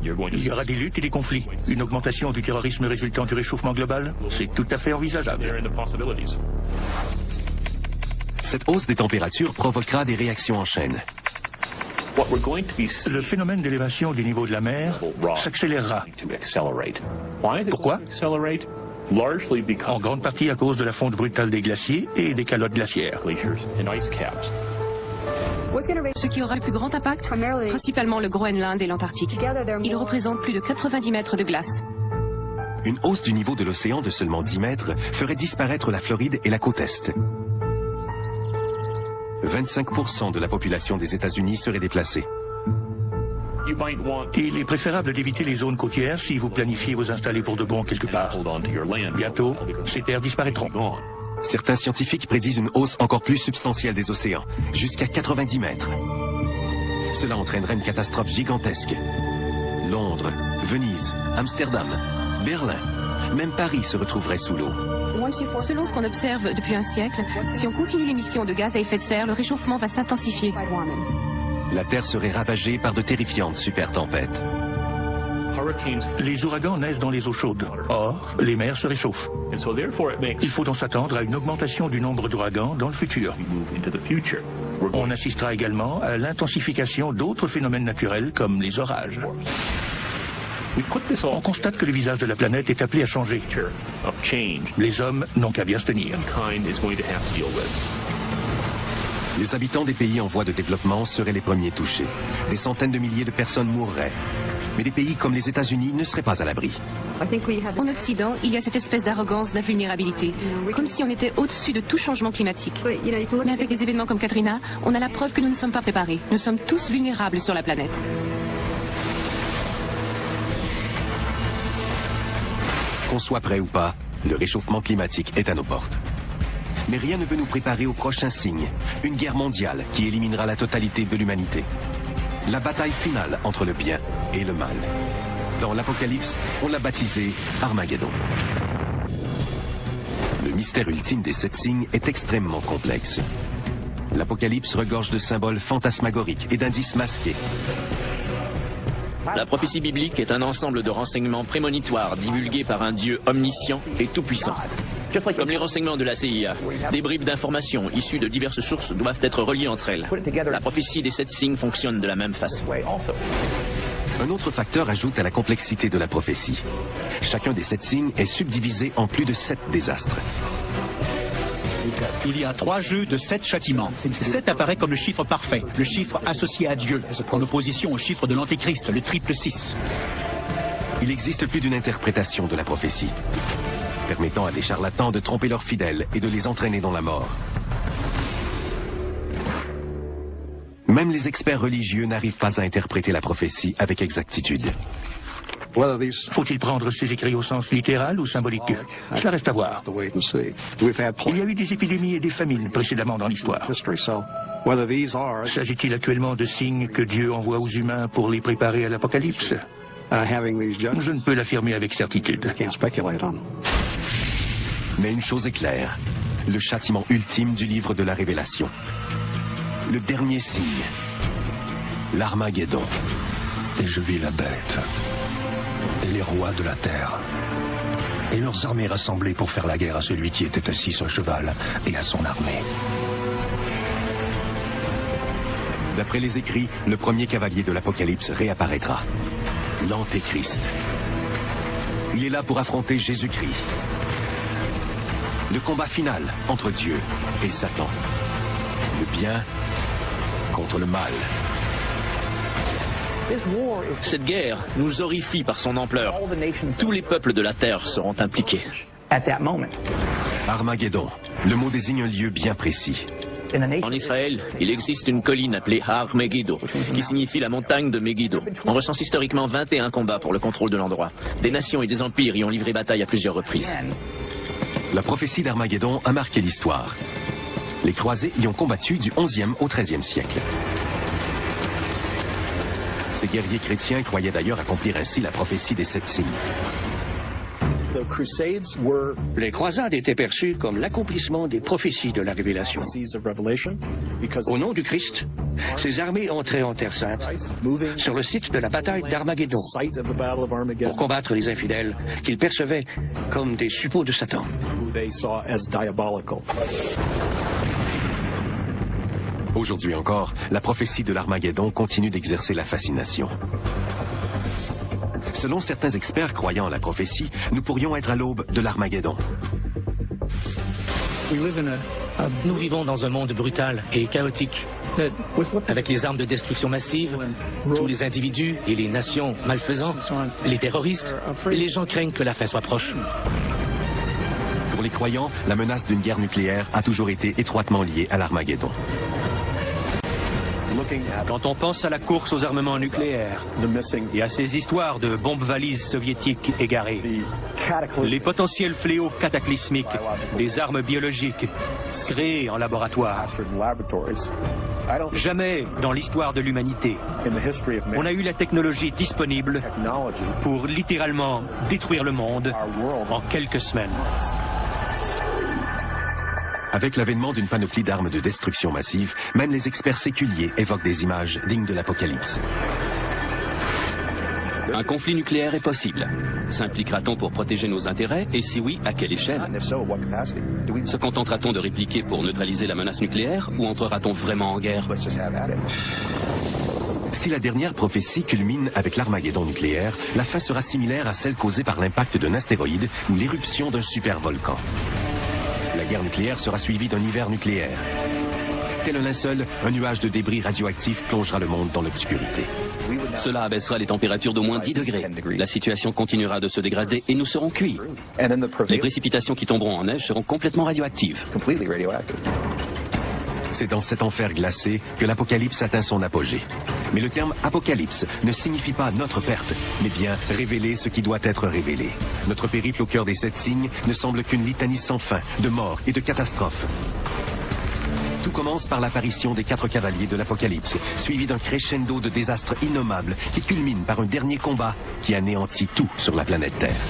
[SPEAKER 3] Il y aura des luttes et des conflits. Une augmentation du terrorisme résultant du réchauffement global, c'est tout à fait envisageable.
[SPEAKER 1] Cette hausse des températures provoquera des réactions en chaîne.
[SPEAKER 3] Le phénomène d'élévation du niveau de la mer s'accélérera. Pourquoi? En grande partie à cause de la fonte brutale des glaciers et des calottes glaciaires.
[SPEAKER 6] Ce qui aura le plus grand impact, principalement le Groenland et l'Antarctique. Ils représentent plus de 90 mètres de glace.
[SPEAKER 1] Une hausse du niveau de l'océan de seulement 10 mètres ferait disparaître la Floride et la côte Est. 25% de la population des États-Unis serait déplacée.
[SPEAKER 3] Il est préférable d'éviter les zones côtières si vous planifiez vous installer pour de bon quelque part. Bientôt, ces terres disparaîtront.
[SPEAKER 1] Certains scientifiques prédisent une hausse encore plus substantielle des océans, jusqu'à 90 mètres. Cela entraînerait une catastrophe gigantesque. Londres, Venise, Amsterdam, Berlin, même Paris se retrouverait sous l'eau.
[SPEAKER 6] Selon ce qu'on observe depuis un siècle, si on continue l'émission de gaz à effet de serre, le réchauffement va s'intensifier.
[SPEAKER 1] La Terre serait ravagée par de terrifiantes super-tempêtes.
[SPEAKER 3] Les ouragans naissent dans les eaux chaudes. Or, les mers se réchauffent. Il faut donc s'attendre à une augmentation du nombre d'ouragans dans le futur. On assistera également à l'intensification d'autres phénomènes naturels comme les orages. On constate que le visage de la planète est appelé à changer. Les hommes n'ont qu'à bien se tenir.
[SPEAKER 1] Les habitants des pays en voie de développement seraient les premiers touchés. Des centaines de milliers de personnes mourraient. Mais des pays comme les États-Unis ne seraient pas à l'abri.
[SPEAKER 6] En Occident, il y a cette espèce d'arrogance, d'invulnérabilité, comme si on était au-dessus de tout changement climatique. Mais avec des événements comme Katrina, on a la preuve que nous ne sommes pas préparés. Nous sommes tous vulnérables sur la planète.
[SPEAKER 1] Qu'on soit prêt ou pas, le réchauffement climatique est à nos portes. Mais rien ne peut nous préparer au prochain signe, une guerre mondiale qui éliminera la totalité de l'humanité. La bataille finale entre le bien et le mal. Dans l'Apocalypse, on l'a baptisé Armageddon. Le mystère ultime des 7 signes est extrêmement complexe. L'Apocalypse regorge de symboles fantasmagoriques et d'indices masqués.
[SPEAKER 4] La prophétie biblique est un ensemble de renseignements prémonitoires divulgués par un Dieu omniscient et tout-puissant. Comme les renseignements de la CIA, des bribes d'informations issues de diverses sources doivent être reliées entre elles. La prophétie des 7 signes fonctionne de la même façon.
[SPEAKER 1] Un autre facteur ajoute à la complexité de la prophétie. Chacun des 7 signes est subdivisé en plus de 7 désastres.
[SPEAKER 3] Il y a 3 jeux de 7 châtiments. 7 apparaît comme le chiffre parfait, le chiffre associé à Dieu, en opposition au chiffre de l'Antéchrist, le triple 6.
[SPEAKER 1] Il existe plus d'une interprétation de la prophétie, permettant à des charlatans de tromper leurs fidèles et de les entraîner dans la mort. Même les experts religieux n'arrivent pas à interpréter la prophétie avec exactitude.
[SPEAKER 3] Faut-il prendre ces écrits au sens littéral ou symbolique? Cela reste à voir. Il y a eu des épidémies et des famines précédemment dans l'histoire. S'agit-il actuellement de signes que Dieu envoie aux humains pour les préparer à l'Apocalypse? Je ne peux l'affirmer avec certitude.
[SPEAKER 1] Mais une chose est claire, le châtiment ultime du livre de la Révélation. Le dernier signe, l'Armageddon.
[SPEAKER 8] Et je vis la bête, et les rois de la terre, et leurs armées rassemblées pour faire la guerre à celui qui était assis sur le cheval et à son armée.
[SPEAKER 1] D'après les écrits, le premier cavalier de l'Apocalypse réapparaîtra, l'Antéchrist. Il est là pour affronter Jésus-Christ. Le combat final entre Dieu et Satan. Le bien contre le mal.
[SPEAKER 4] Cette guerre nous horrifie par son ampleur. Tous les peuples de la Terre seront impliqués.
[SPEAKER 1] Armageddon, le mot désigne un lieu bien précis.
[SPEAKER 4] En Israël, il existe une colline appelée Har Megiddo, qui signifie la montagne de Megiddo. On recense historiquement 21 combats pour le contrôle de l'endroit. Des nations et des empires y ont livré bataille à plusieurs reprises.
[SPEAKER 1] La prophétie d'Armageddon a marqué l'histoire. Les croisés y ont combattu du XIe au XIIIe siècle. Ces guerriers chrétiens croyaient d'ailleurs accomplir ainsi la prophétie des 7 signes.
[SPEAKER 7] Les croisades étaient perçues comme l'accomplissement des prophéties de la Révélation. Au nom du Christ, ces armées entraient en Terre Sainte, sur le site de la bataille d'Armageddon, pour combattre les infidèles qu'ils percevaient comme des suppôts de Satan.
[SPEAKER 1] Aujourd'hui encore, la prophétie de l'Armageddon continue d'exercer la fascination. Selon certains experts croyant en la prophétie, nous pourrions être à l'aube de l'Armageddon.
[SPEAKER 5] Nous vivons dans un monde brutal et chaotique. Avec les armes de destruction massive, tous les individus et les nations malfaisants, les terroristes, les gens craignent que la fin soit proche.
[SPEAKER 1] Pour les croyants, la menace d'une guerre nucléaire a toujours été étroitement liée à l'Armageddon.
[SPEAKER 2] Quand on pense à la course aux armements nucléaires et à ces histoires de bombes valises soviétiques égarées, les potentiels fléaux cataclysmiques des armes biologiques créées en laboratoire, jamais dans l'histoire de l'humanité, on a eu la technologie disponible pour littéralement détruire le monde en quelques semaines.
[SPEAKER 1] Avec l'avènement d'une panoplie d'armes de destruction massive, même les experts séculiers évoquent des images dignes de l'Apocalypse.
[SPEAKER 11] Un conflit nucléaire est possible. S'impliquera-t-on pour protéger nos intérêts? Et si oui, à quelle échelle? Se contentera-t-on de répliquer pour neutraliser la menace nucléaire ou entrera-t-on vraiment en guerre?
[SPEAKER 1] Si la dernière prophétie culmine avec l'Armageddon nucléaire, la fin sera similaire à celle causée par l'impact d'un astéroïde ou l'éruption d'un supervolcan. La guerre nucléaire sera suivie d'un hiver nucléaire. Tel un linceul, un nuage de débris radioactifs plongera le monde dans l'obscurité.
[SPEAKER 11] Cela abaissera les températures d'au moins 10 degrés. La situation continuera de se dégrader et nous serons cuits. Les précipitations qui tomberont en neige seront complètement radioactives.
[SPEAKER 1] C'est dans cet enfer glacé que l'Apocalypse atteint son apogée. Mais le terme Apocalypse ne signifie pas notre perte, mais bien révéler ce qui doit être révélé. Notre périple au cœur des 7 signes ne semble qu'une litanie sans fin de morts et de catastrophes. Tout commence par l'apparition des 4 cavaliers de l'Apocalypse, suivi d'un crescendo de désastres innommables qui culmine par un dernier combat qui anéantit tout sur la planète Terre.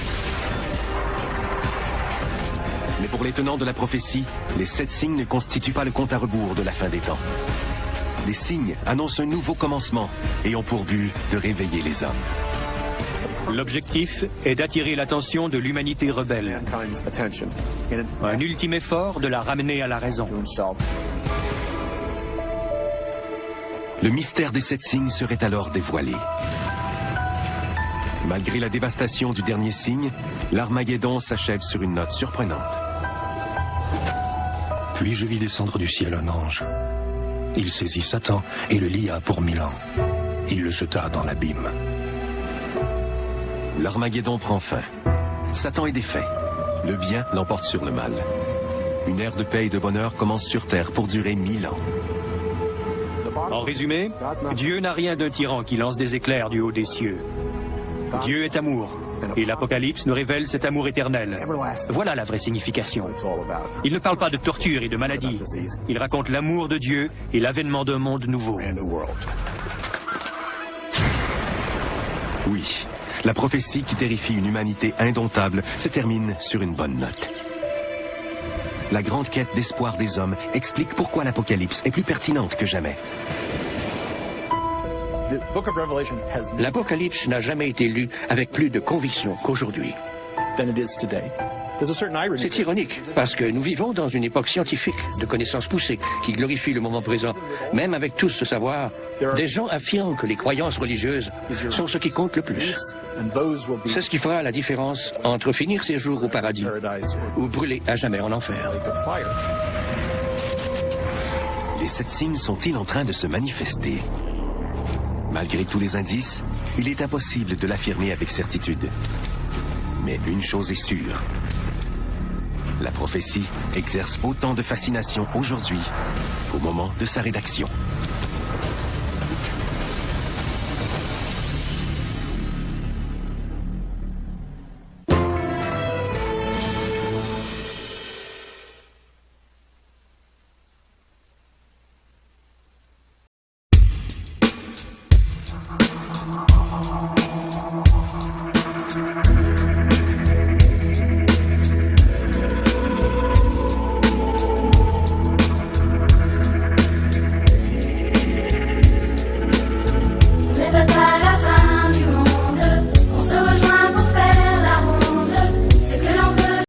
[SPEAKER 1] Mais pour les tenants de la prophétie, les 7 signes ne constituent pas le compte à rebours de la fin des temps. Les signes annoncent un nouveau commencement et ont pour but de réveiller les hommes.
[SPEAKER 2] L'objectif est d'attirer l'attention de l'humanité rebelle. Un ultime effort de la ramener à la raison.
[SPEAKER 1] Le mystère des 7 signes serait alors dévoilé. Malgré la dévastation du dernier signe, l'Armageddon s'achève sur une note surprenante.
[SPEAKER 8] Puis je vis descendre du ciel un ange. Il saisit Satan et le lia pour 1000 ans. Il le jeta dans l'abîme.
[SPEAKER 1] L'Armageddon prend fin. Satan est défait. Le bien l'emporte sur le mal. Une ère de paix et de bonheur commence sur Terre pour durer 1000 ans.
[SPEAKER 2] En résumé, Dieu n'a rien d'un tyran qui lance des éclairs du haut des cieux. Dieu est amour, et l'Apocalypse nous révèle cet amour éternel. Voilà la vraie signification. Il ne parle pas de torture et de maladie. Il raconte l'amour de Dieu et l'avènement d'un monde nouveau.
[SPEAKER 1] Oui, la prophétie qui terrifie une humanité indomptable se termine sur une bonne note. La grande quête d'espoir des hommes explique pourquoi l'Apocalypse est plus pertinente que jamais.
[SPEAKER 7] L'Apocalypse n'a jamais été lu avec plus de conviction qu'aujourd'hui. C'est ironique, parce que nous vivons dans une époque scientifique de connaissances poussées qui glorifie le moment présent. Même avec tout ce savoir, des gens affirment que les croyances religieuses sont ce qui compte le plus. C'est ce qui fera la différence entre finir ses jours au paradis ou brûler à jamais en enfer.
[SPEAKER 1] Les 7 signes sont-ils en train de se manifester? Malgré tous les indices, il est impossible de l'affirmer avec certitude. Mais une chose est sûre. La prophétie exerce autant de fascination aujourd'hui qu'au moment de sa rédaction.